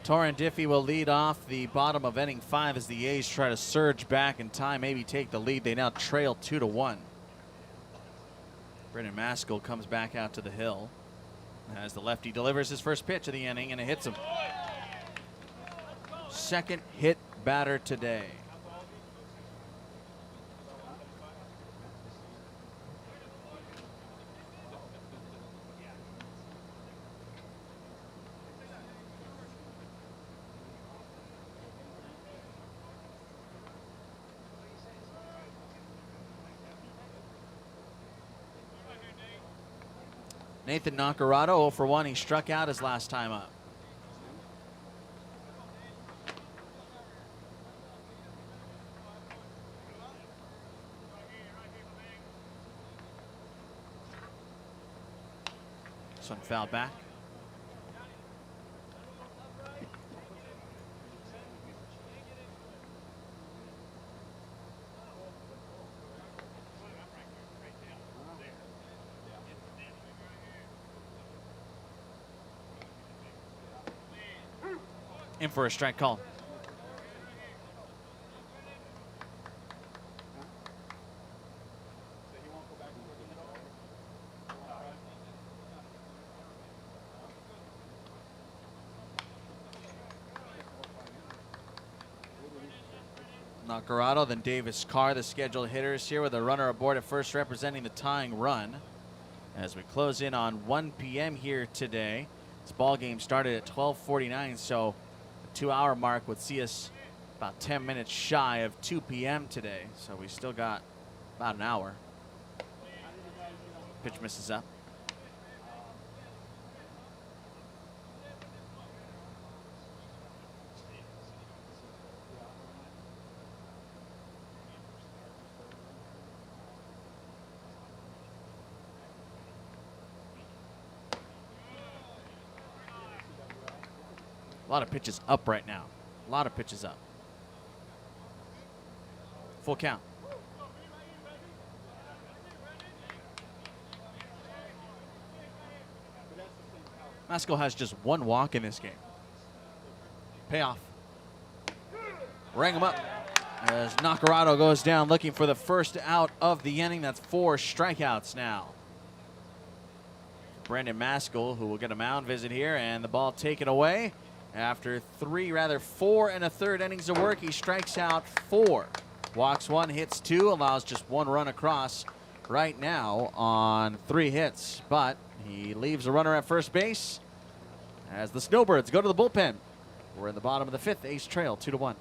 Torrin Diffie will lead off the bottom of inning 5 as the A's try to surge back in time, maybe take the lead. They now trail 2-1. Brendan Maskell comes back out to the hill as the lefty delivers his first pitch of the inning, and it hits him. Second hit batter today. Nathan Nacarado 0 for 1. He struck out his last time up. This one fouled back. In for a strike call. Nacarado, then Davis Carr, the scheduled hitters here with a runner aboard at first representing the tying run. As we close in on 1 p.m. here today. This ball game started at 12:49, so the 2-hour mark would see us about 10 minutes shy of 2 p.m. today. So we still got about an hour. Pitch misses up. A lot of pitches up right now. A lot of pitches up. Full count. Masco has just one walk in this game. Payoff. Rang him up as Nacarado goes down looking for the first out of the inning. That's 4 strikeouts now. Brandon Maskell, who will get a mound visit here, and the ball taken away. After 4 1/3 innings of work, he strikes out 4. Walks 1, hits 2, allows just 1 run across right now on 3 hits. But he leaves a runner at first base as the Snowbirds go to the bullpen. We're in the bottom of the 5th. A's trail 2-1.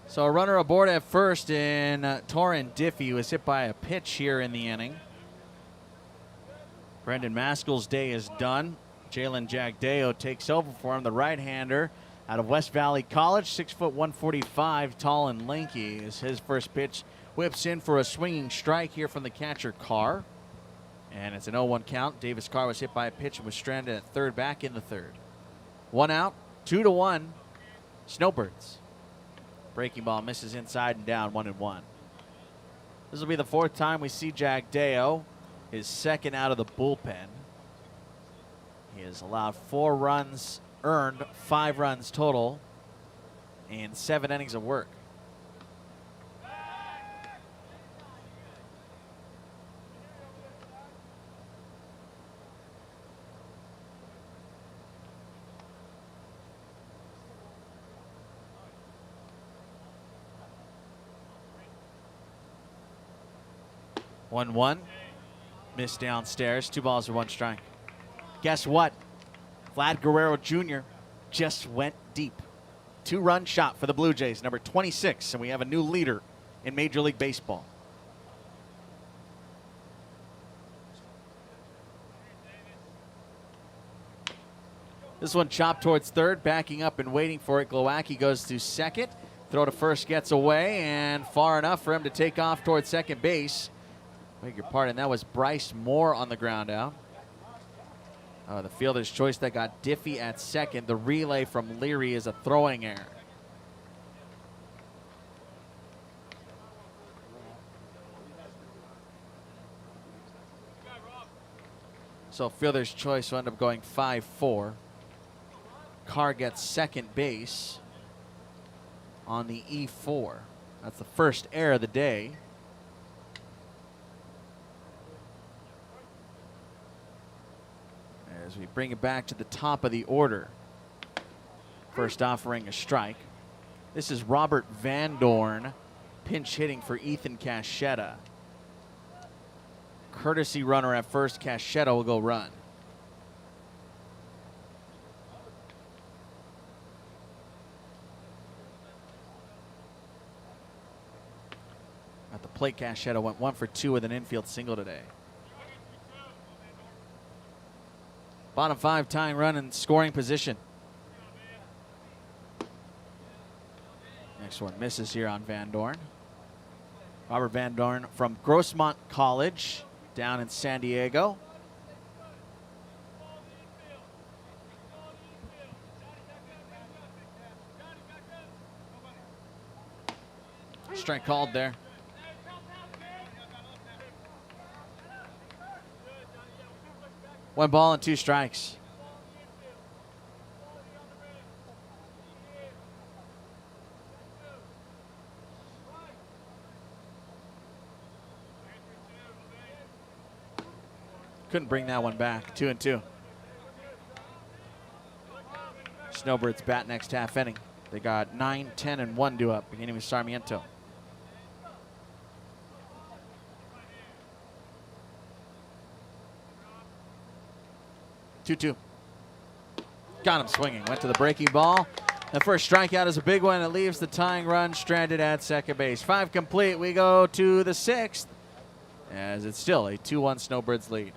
So a runner aboard at first in Torrin Diffie was hit by a pitch here in the inning. Brendan Maskell's day is done. Jalen Jagdeo takes over for him. The right-hander out of West Valley College, 6 foot 145, tall and lanky, is his first pitch. Whips in for a swinging strike here from the catcher Carr. And it's an 0-1 count. Davis Carr was hit by a pitch and was stranded at third back in the 3rd. 1 out, 2-1, Snowbirds. Breaking ball misses inside and down, 1-1. This will be the 4th time we see Jack Deo, his 2nd out of the bullpen. He has allowed 4 runs earned, 5 runs total, and 7 innings of work. One, missed downstairs. 2 balls for 1 strike. Guess what? Vlad Guerrero Jr. just went deep. 2-run shot for the Blue Jays, number 26, and we have a new leader in Major League Baseball. This one chopped towards 3rd, backing up and waiting for it. Glowacki goes to 2nd. Throw to 1st gets away, and far enough for him to take off towards 2nd base. Beg your pardon, that was Bryce Moore on the ground out. The fielder's choice that got Diffie at 2nd. The relay from Leary is a throwing error. So fielder's choice will end up going 5-4. Carr gets 2nd base on the E4. That's the first error of the day. As we bring it back to the top of the order. First offering a strike. This is Robert Van Dorn pinch hitting for Ethan Caschetta. Courtesy runner at first. Caschetta will go run. At the plate, Caschetta went 1 for 2 with an infield single today. Bottom 5 tying run in scoring position. Next one misses here on Van Dorn. Robert Van Dorn from Grossmont College down in San Diego. Strike called there. One ball and 2 strikes. Couldn't bring that one back. 2-2. Snowbirds bat next half inning. They got 9, 10, and 1 due up, beginning with Sarmiento. Two. Got him swinging. Went to the breaking ball. The first strikeout is a big one. It leaves the tying run stranded at 2nd base. 5 complete. We go to the 6th, as it's still a 2-1 Snowbirds lead.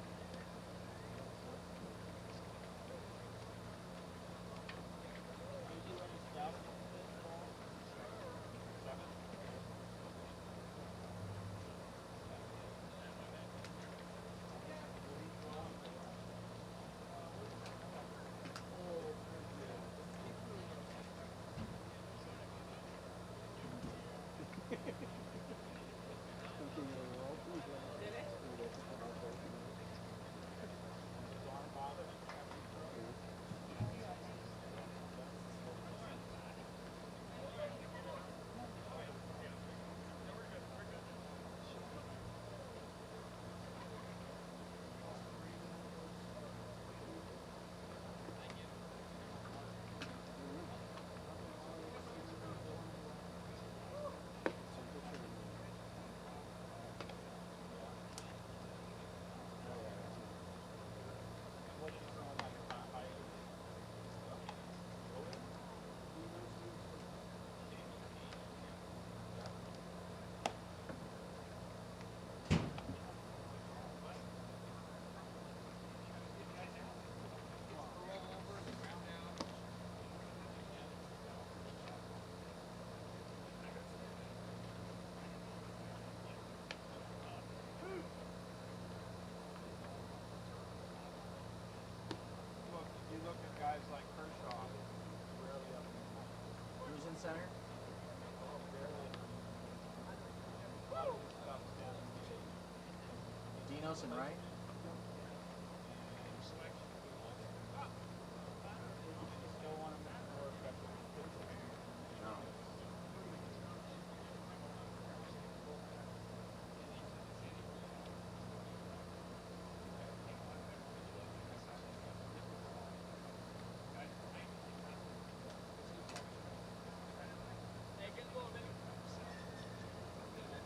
Nelson, right?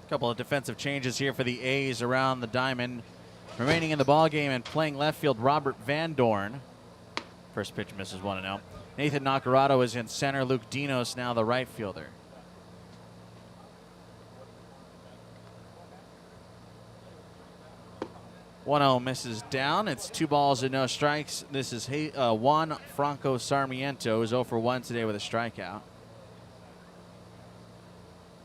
Couple of defensive changes here for the A's around the diamond. Remaining in the ball game and playing left field, Robert Van Dorn. First pitch misses 1-0. Nathan Nacarado is in center. Luke Dinos now the right fielder. 1-0 misses down. It's 2 balls and no strikes. This is Juan Franco Sarmiento, who's 0 for 1 today with a strikeout.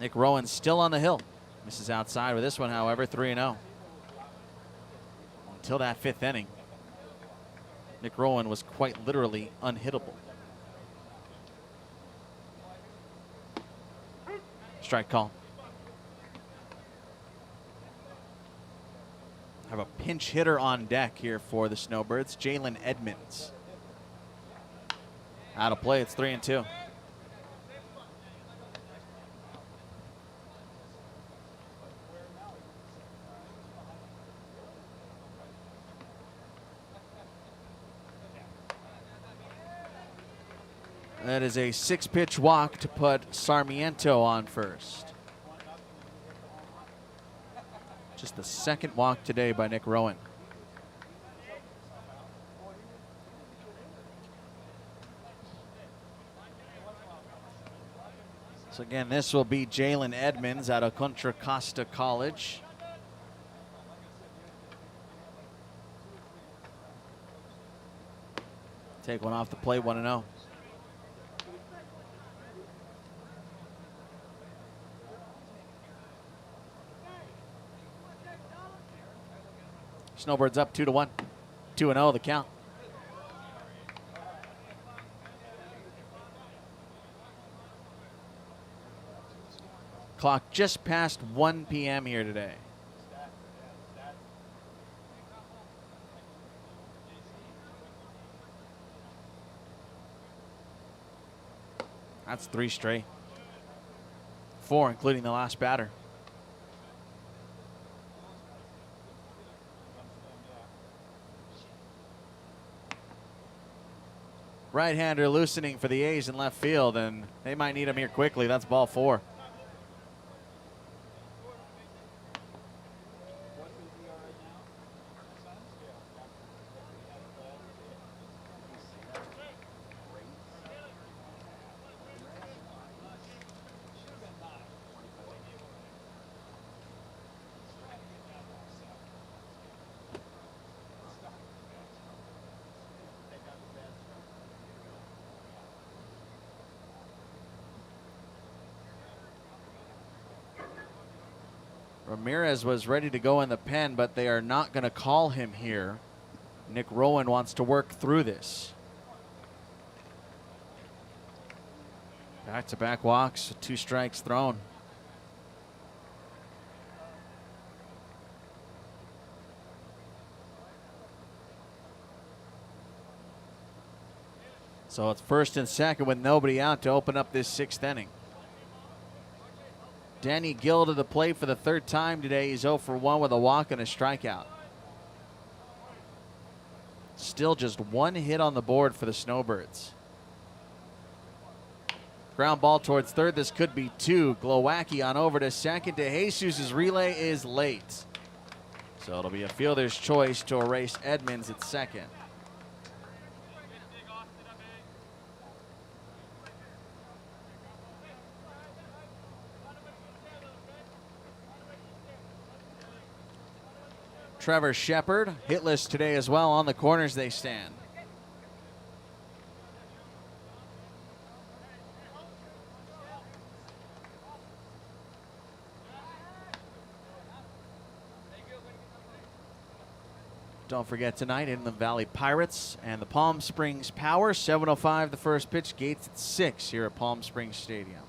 Nick Rowan still on the hill. Misses outside with this one, however, 3-0. Until that 5th inning, Nick Rowan was quite literally unhittable. Strike call. Have a pinch hitter on deck here for the Snowbirds, Jalen Edmonds. Out of play, it's 3-2. That is a 6-pitch walk to put Sarmiento on first. Just the 2nd walk today by Nick Rowan. So again, this will be Jalen Edmonds out of Contra Costa College. Take one off the plate, 1-0. Snowbirds up 2-1. 2-0 the count. Clock just past 1 p.m. here today. That's 3 straight. 4, including the last batter. Right-hander loosening for the A's in left field, and they might need him here quickly. That's ball 4. Ramirez was ready to go in the pen, but they are not going to call him here. Nick Rowan wants to work through this. Back-to-back walks, 2 strikes thrown. So it's 1st and 2nd with nobody out to open up this 6th inning. Danny Gill to the plate for the 3rd time today. He's 0 for 1 with a walk and a strikeout. Still just 1 hit on the board for the Snowbirds. Ground ball towards 3rd. This could be 2. Glowacki on over to 2nd. DeJesus' relay is late. So it'll be a fielder's choice to erase Edmonds at 2nd. Trevor Shepard, hitless today as well. On the corners they stand. Don't forget tonight, Inland Valley Pirates and the Palm Springs Power. 7:05 the first pitch. Gates at 6 here at Palm Springs Stadium.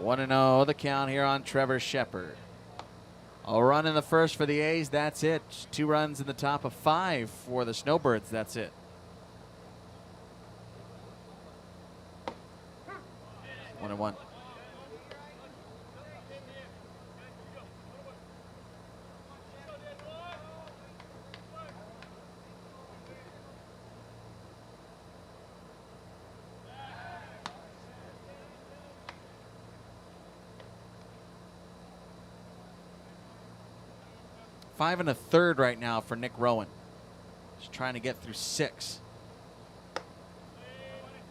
1-0 the count here on Trevor Shepard. A run in the first for the A's. That's it. 2 runs in the top of 5 for the Snowbirds. That's it. One and one. Five and a third right now for Nick Rowan. Just trying to get through 6.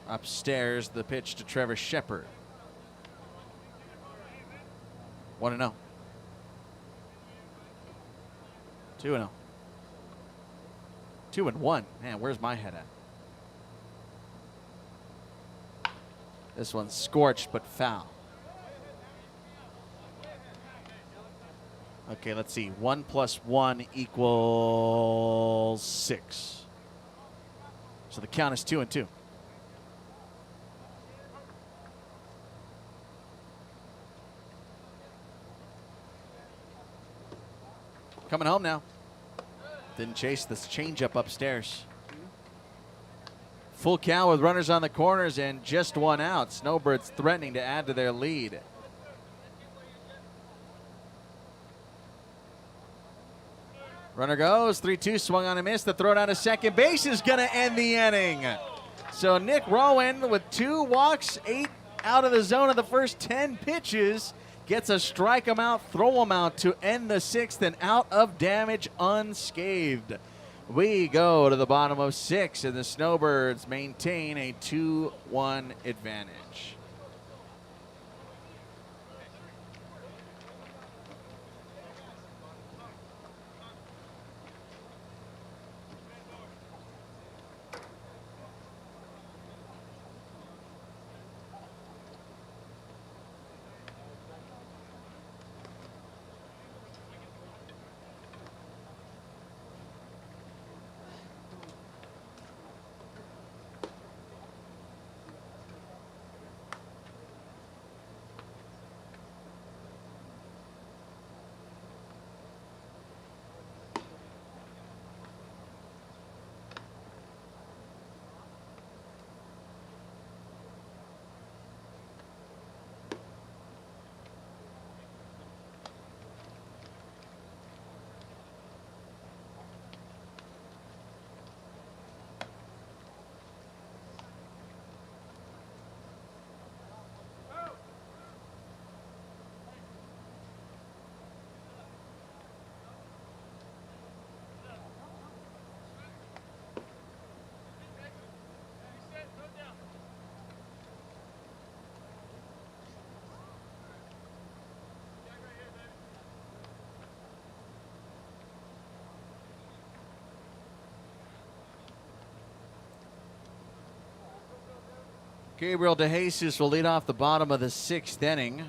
Upstairs, the pitch to Trevor Shepard. 1-0. 2-0. 2-1. Man, where's my head at? This one's scorched but foul. Okay, let's see. 1 + 1 equals 6. So the count is 2-2. Coming home now. Didn't chase this changeup upstairs. Full count with runners on the corners and just 1 out. Snowbirds threatening to add to their lead. Runner goes, 3-2, swung on a miss. The throw down to second base is going to end the inning. So Nick Rowan with 2 walks, 8 out of the zone of the first 10 pitches, gets a strike him out, throw him out to end the 6th and out of damage unscathed. We go to the bottom of 6 and the Snowbirds maintain a 2-1 advantage. Gabriel DeJesus will lead off the bottom of the 6th inning.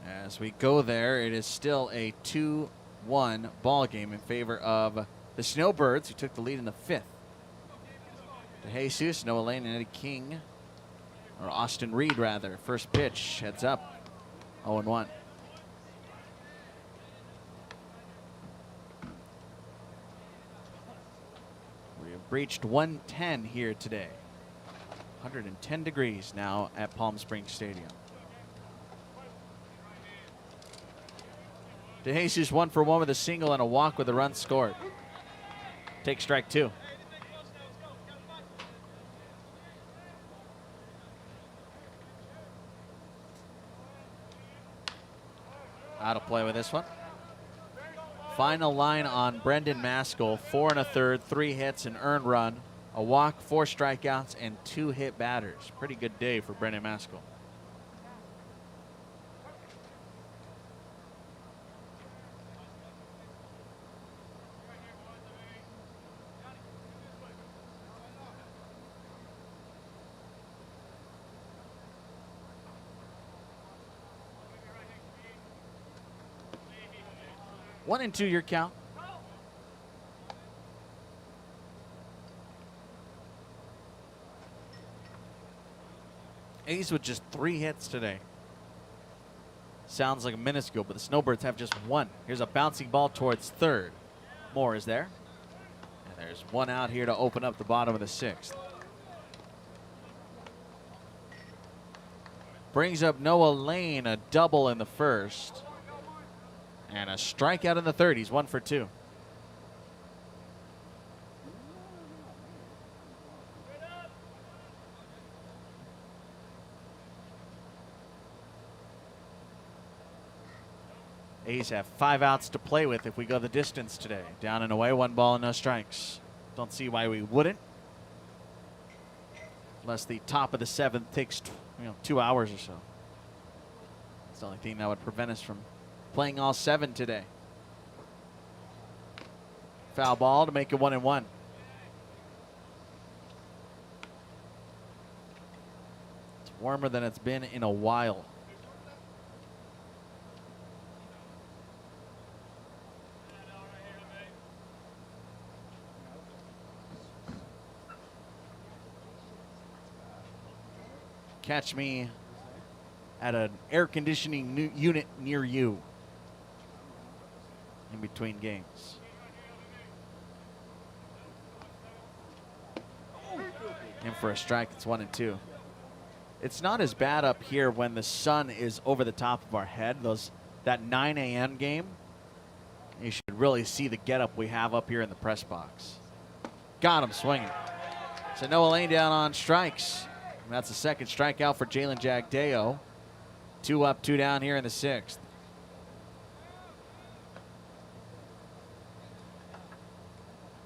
As we go there, it is still a 2-1 ball game in favor of the Snowbirds, who took the lead in the 5th. DeJesus, Noah Lane, and Eddie King, or Austin Reed rather. First pitch, heads up, 0-1. We have reached 110 here today. 110 degrees now at Palm Springs Stadium. DeJesus 1 for 1 with a single and a walk with a run scored. Take strike 2. Out of play with this one. Final line on Brendan Maskell, 4 1/3, 3 hits, an earned run, a walk, 4 strikeouts, and 2 hit batters. Pretty good day for Brendan Maskell. One and 2 your count. A's with just 3 hits today. Sounds like a minuscule, but the Snowbirds have just one. Here's a bouncing ball towards third. Moore is there. And there's one out here to open up the bottom of the 6th. Brings up Noah Lane, a double in the 1st. And a strikeout in the 3rd. He's 1 for 2. A's have 5 outs to play with if we go the distance today. Down and away, 1 ball and no strikes. Don't see why we wouldn't. Unless the top of the 7th takes 2 hours or so. It's the only thing that would prevent us from playing all 7 today. Foul ball to make it 1-1. It's warmer than it's been in a while. Catch me at an air conditioning unit near you in between games. In for a strike, it's 1-2. It's not as bad up here when the sun is over the top of our head. That 9 a.m. game, you should really see the getup we have up here in the press box. Got him swinging. So Noah Lane down on strikes. And that's the 2nd strikeout for Jalen Jagdeo. 2 up, 2 down here in the 6th.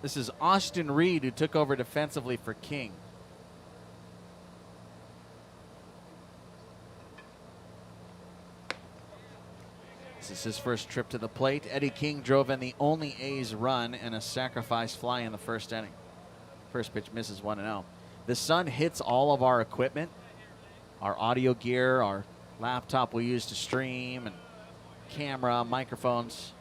This is Austin Reed, who took over defensively for King. This is his first trip to the plate. Eddie King drove in the only A's run and a sacrifice fly in the 1st inning. First pitch misses 1-0. The sun hits all of our equipment, our audio gear, our laptop we use to stream, and camera, microphones,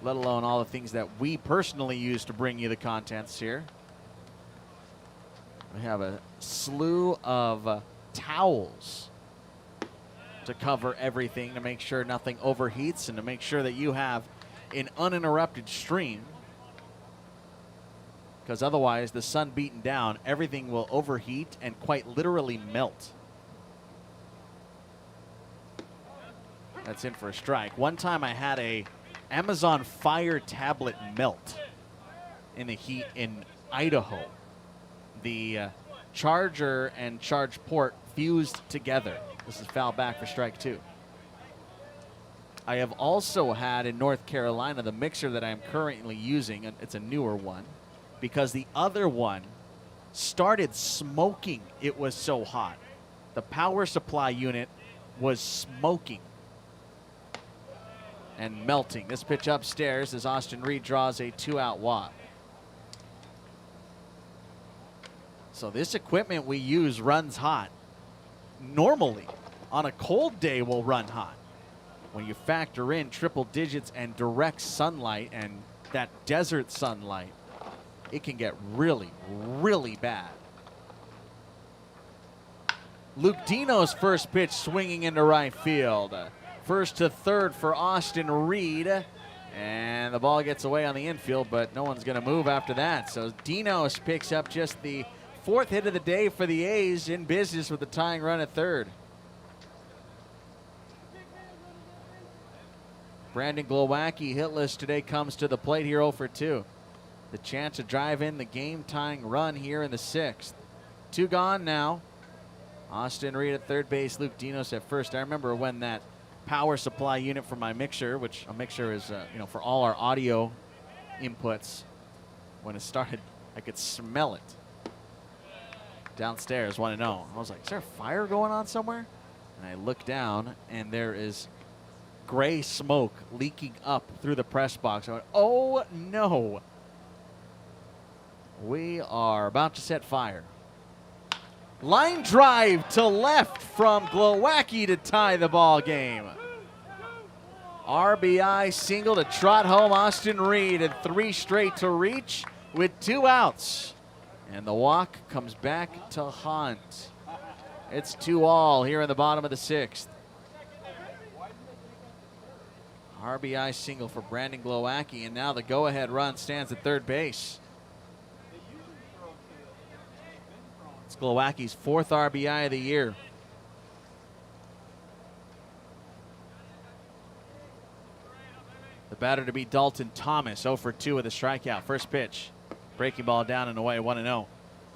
let alone all the things that we personally use to bring you the contents here. We have a slew of towels to cover everything to make sure nothing overheats and to make sure that you have an uninterrupted stream. Because otherwise, the sun beaten down, everything will overheat and quite literally melt. That's in for a strike. One time I had a Amazon Fire tablet melt in the heat in Idaho. The charger and charge port fused together. This is foul back for strike 2. I have also had in North Carolina the mixer that I am currently using, and it's a newer one, because the other one started smoking. It was so hot. The power supply unit was smoking and melting. This pitch upstairs as Austin Reed draws a 2-out walk. So this equipment we use runs hot. Normally, on a cold day, will run hot. When you factor in triple digits and direct sunlight and that desert sunlight, it can get really, really bad. Luke Dino's first pitch swinging into right field. First to third for Austin Reed. And the ball gets away on the infield, but no one's going to move after that. So Dinos picks up just the 4th hit of the day for the A's, in business with the tying run at third. Brandon Glowacki hitless today comes to the plate here 0 for 2. The chance to drive in the game-tying run here in the 6th. 2 gone now. Austin Reed at third base, Luke Dinos at first. I remember when that power supply unit for my mixer, which a mixer is, for all our audio inputs, when it started, I could smell it. Downstairs, 1-0. I was like, is there a fire going on somewhere? And I look down, and there is gray smoke leaking up through the press box. I went, oh no. We are about to set fire. Line drive to left from Glowacki to tie the ball game. RBI single to trot home Austin Reed, and 3 straight to reach with 2 outs. And the walk comes back to haunt. It's 2-2 here in the bottom of the 6th. RBI single for Brandon Glowacki, and now the go-ahead run stands at third base. It's Glowacki's 4th RBI of the year. The batter to be Dalton Thomas, 0 for 2 with a strikeout. First pitch, breaking ball down and away, 1-0.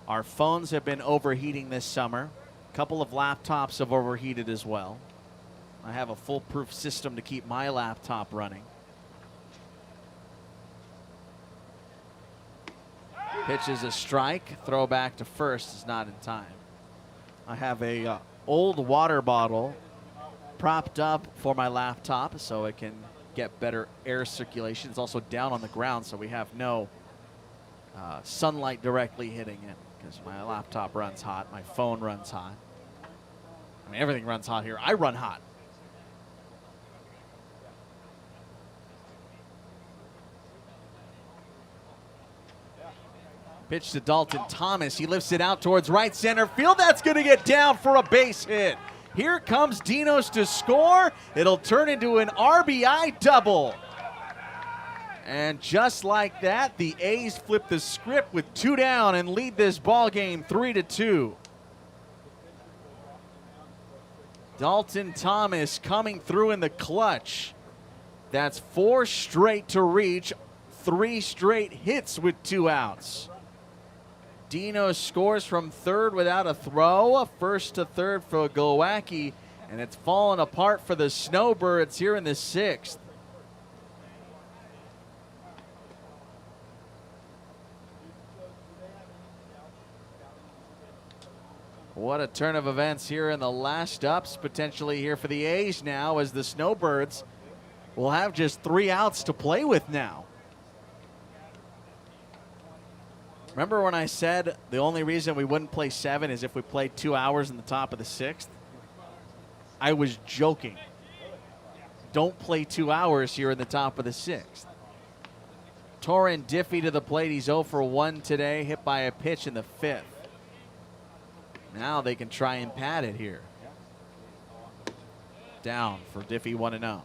Our phones have been overheating this summer. A couple of laptops have overheated as well. I have a foolproof system to keep my laptop running. Pitch is a strike. Throw back to first is not in time. I have a old water bottle propped up for my laptop so it can get better air circulation. It's also down on the ground, so we have no sunlight directly hitting it because my laptop runs hot. My phone runs hot. I mean, everything runs hot here. I run hot. Pitch to Dalton Thomas. He lifts it out towards right center field. That's going to get down for a base hit. Here comes Dinos to score. It'll turn into an RBI double. And just like that, the A's flip the script with 2 down and lead this ball game 3-2. Dalton Thomas coming through in the clutch. That's 4 straight to reach, 3 straight hits with 2 outs. Dino scores from third without a throw. First to third for Glowacki, and it's fallen apart for the Snowbirds here in the 6th. What a turn of events here in the last ups, potentially here for the A's now, as the Snowbirds will have just 3 outs to play with now. Remember when I said the only reason we wouldn't play 7 is if we played 2 hours in the top of the 6th? I was joking. Don't play 2 hours here in the top of the 6th. Torrin Diffie to the plate. He's 0 for 1 today, hit by a pitch in the 5th. Now they can try and pad it here. Down for Diffie, 1-0.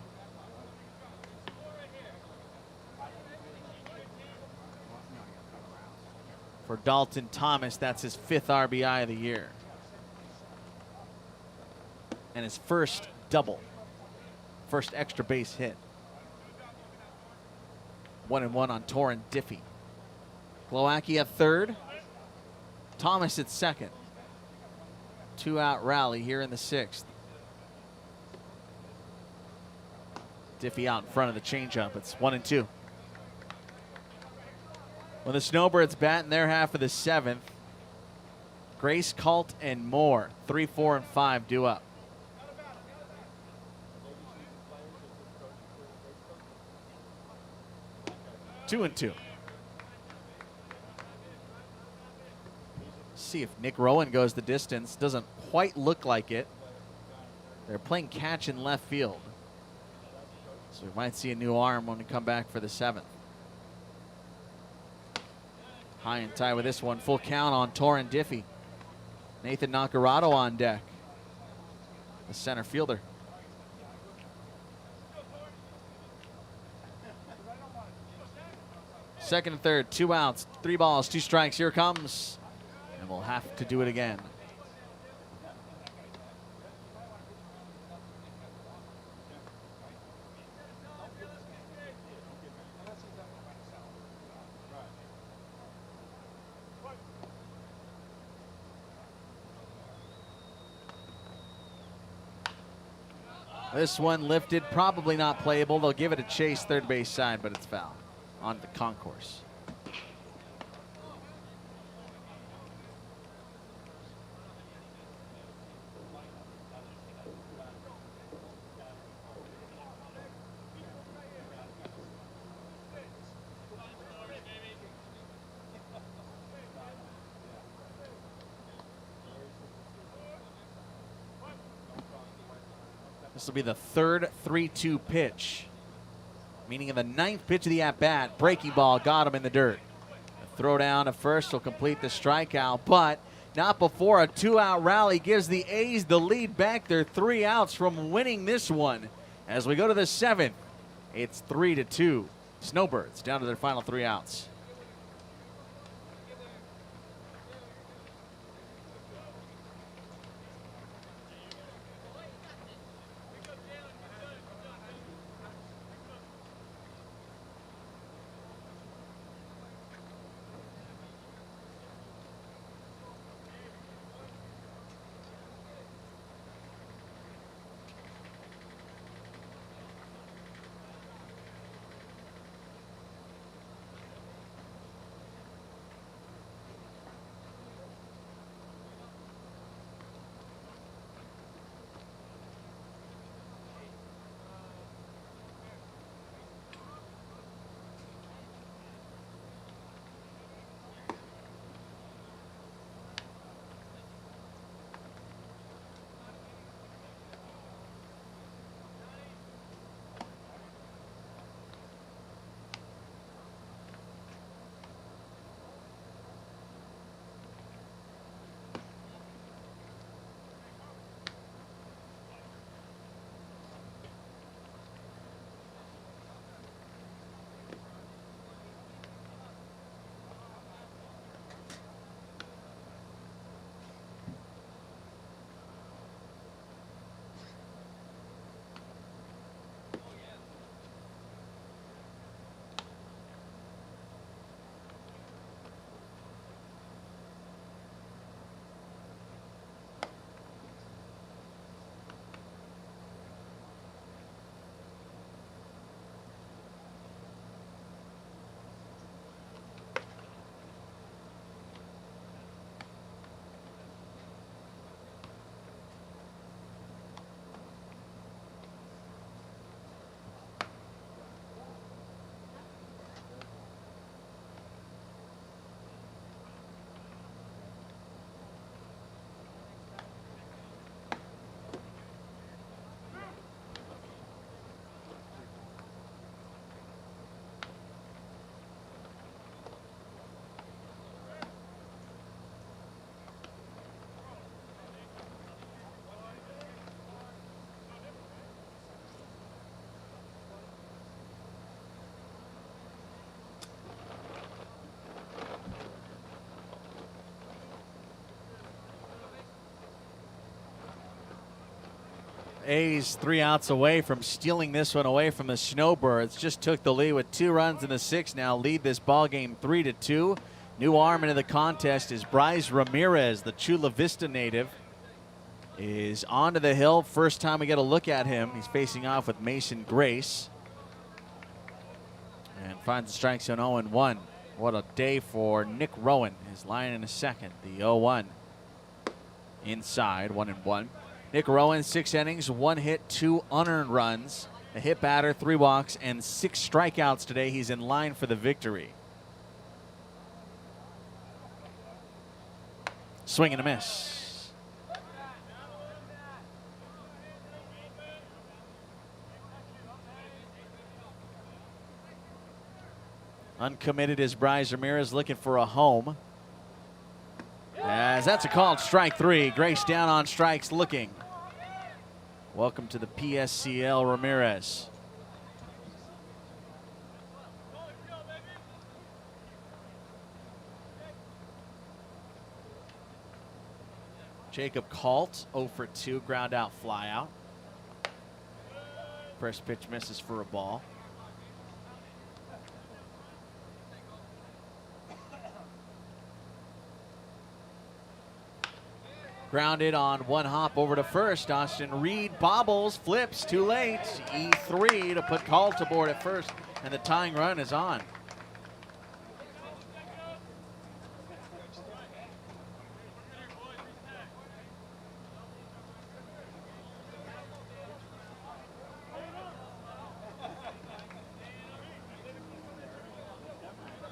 For Dalton Thomas, that's his 5th RBI of the year. And his first double. First extra base hit. 1-1 on Torrin Diffie. Glowacki at third. Thomas at second. 2-out rally here in the 6th. Diffie out in front of the changeup. It's 1-2. When the Snowbirds bat in their half of the 7th, Grace Cult and Moore, 3, 4, and 5 due up. Two and 2. See if Nick Rowan goes the distance. Doesn't quite look like it. They're playing catch in left field. So we might see a new arm when we come back for the 7th. High and tight with this one. Full count on Torrin Diffie. Nathan Nacarado on deck. The center fielder. Second and third, 2 outs, 3 balls, 2 strikes. Here it comes. And we'll have to do it again. This one lifted, probably not playable. They'll give it a chase third base side, but it's foul on the concourse. This will be the third 3-2 pitch. Meaning in the 9th pitch of the at-bat, breaking ball got him in the dirt. A throw down to first will complete the strikeout, but not before a 2-out rally gives the A's the lead back. They're 3 outs from winning this one. As we go to the 7th, It's 3-2. Snowbirds down to their final 3 outs. A's 3 outs away from stealing this one away from the Snowbirds. Just took the lead with 2 runs in the 6th. Now lead this ball game 3-2. New arm into the contest is Bryce Ramirez, the Chula Vista native, is onto the hill. First time we get a look at him. He's facing off with Mason Grace. And finds the strike zone 0-1. What a day for Nick Rowan. His line in a second. The 0-1. Inside, 1-1. Nick Rowan, 6 innings, 1 hit, 2 unearned runs, a hit batter, 3 walks, and 6 strikeouts today. He's in line for the victory. Swing and a miss. Uncommitted is Bryce Ramirez, looking for a home. As that's a called strike 3. Grace down on strikes looking. Welcome to the PSCL, Ramirez. Jacob Kalt, 0 for 2, ground out, fly out. First pitch misses for a ball. Grounded on 1 hop over to first. Austin Reed bobbles, flips, too late. E3 to put Kalt aboard at first, and the tying run is on.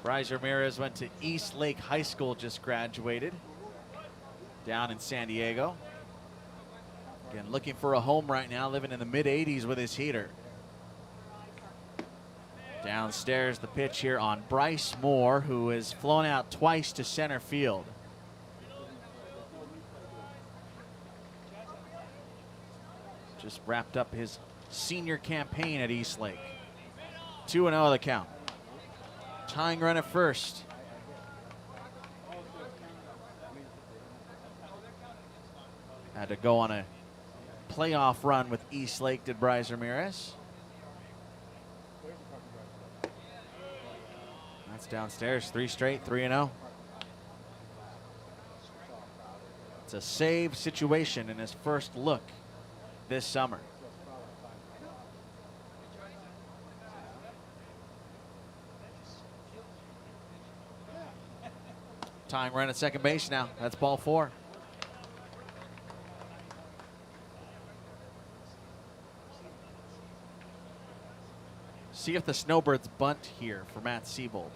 Bryce Ramirez went to East Lake High School, just graduated down in San Diego. Again, looking for a home right now, living in the mid-80s with his heater. Downstairs, the pitch here on Bryce Moore, who has flown out twice to center field. Just wrapped up his senior campaign at East Lake. 2-0 the count. Tying run at first. Had to go on a playoff run with East Lake, did Bryce Ramirez. That's downstairs, 3 straight, 3-0. It's a save situation in his first look this summer. Tying run at second base now. That's ball 4. See if the Snowbirds bunt here for Matt Siebold.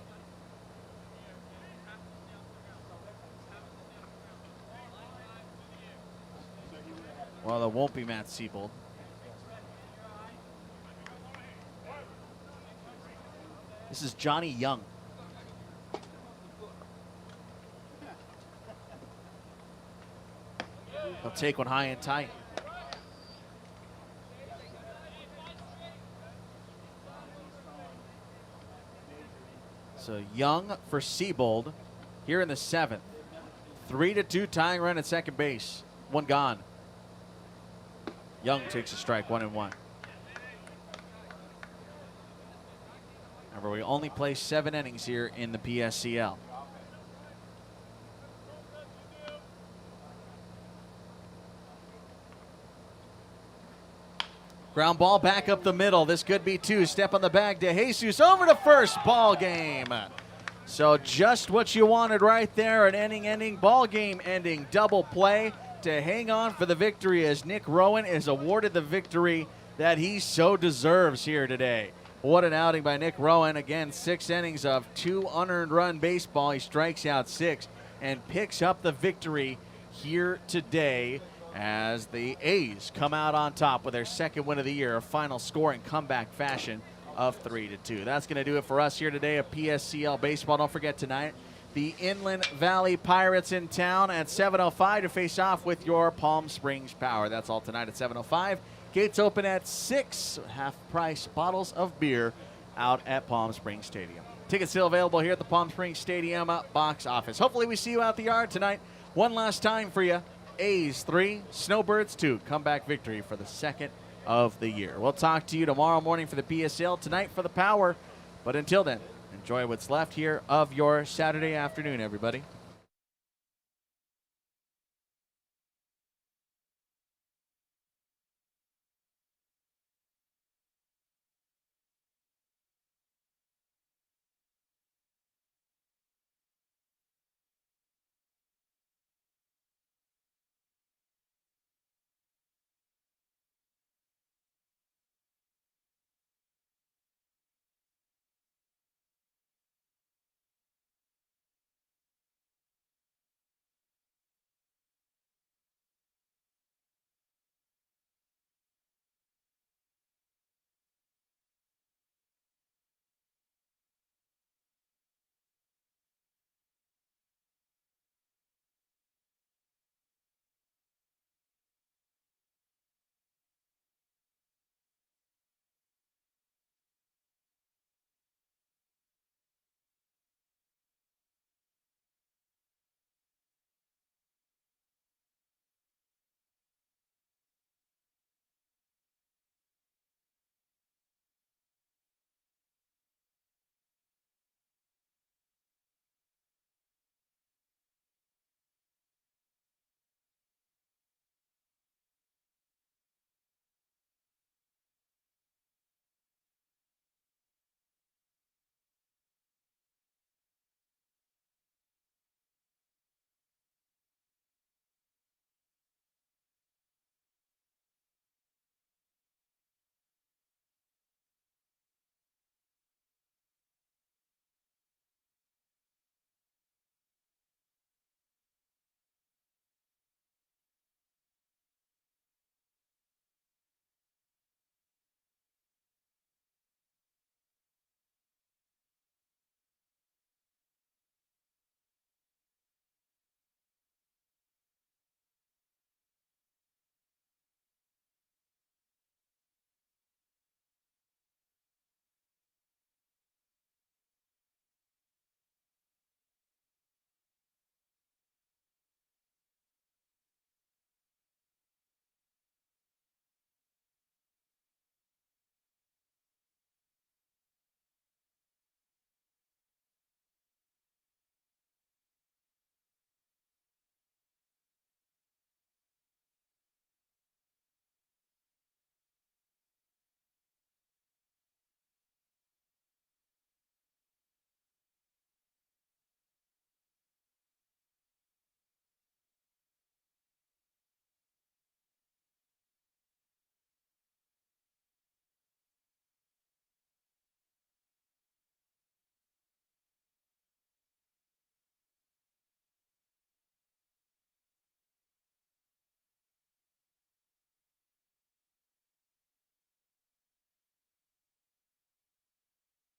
Well, it won't be Matt Siebold. This is Johnny Young. He'll take one high and tight. So Young for Siebold here in the 7th. 3-2 tying run at second base. 1 gone. Young takes a strike, 1-1. Remember, we only play 7 innings here in the PSCL. Ground ball back up the middle. This could be 2. Step on the bag to Jesus. Over to first. Ball game. So just what you wanted right there. An ending ball game ending double play to hang on for the victory as Nick Rowan is awarded the victory that he so deserves here today. What an outing by Nick Rowan. Again, 6 innings of 2 unearned run baseball. He strikes out 6 and picks up the victory here today as the A's come out on top with their 2nd win of the year, a final score in comeback fashion of 3-2. That's going to do it for us here today at PSCL Baseball. Don't forget tonight, the Inland Valley Pirates in town at 7:05 to face off with your Palm Springs Power. That's all tonight at 7:05. Gates open at 6. Half-price bottles of beer out at Palm Springs Stadium. Tickets still available here at the Palm Springs Stadium box office. Hopefully we see you out the yard tonight. One last time for you. A's 3, Snowbirds 2. Comeback victory for the 2nd of the year. We'll talk to you tomorrow morning for the PSL, tonight for the Power. But until then, enjoy what's left here of your Saturday afternoon, everybody.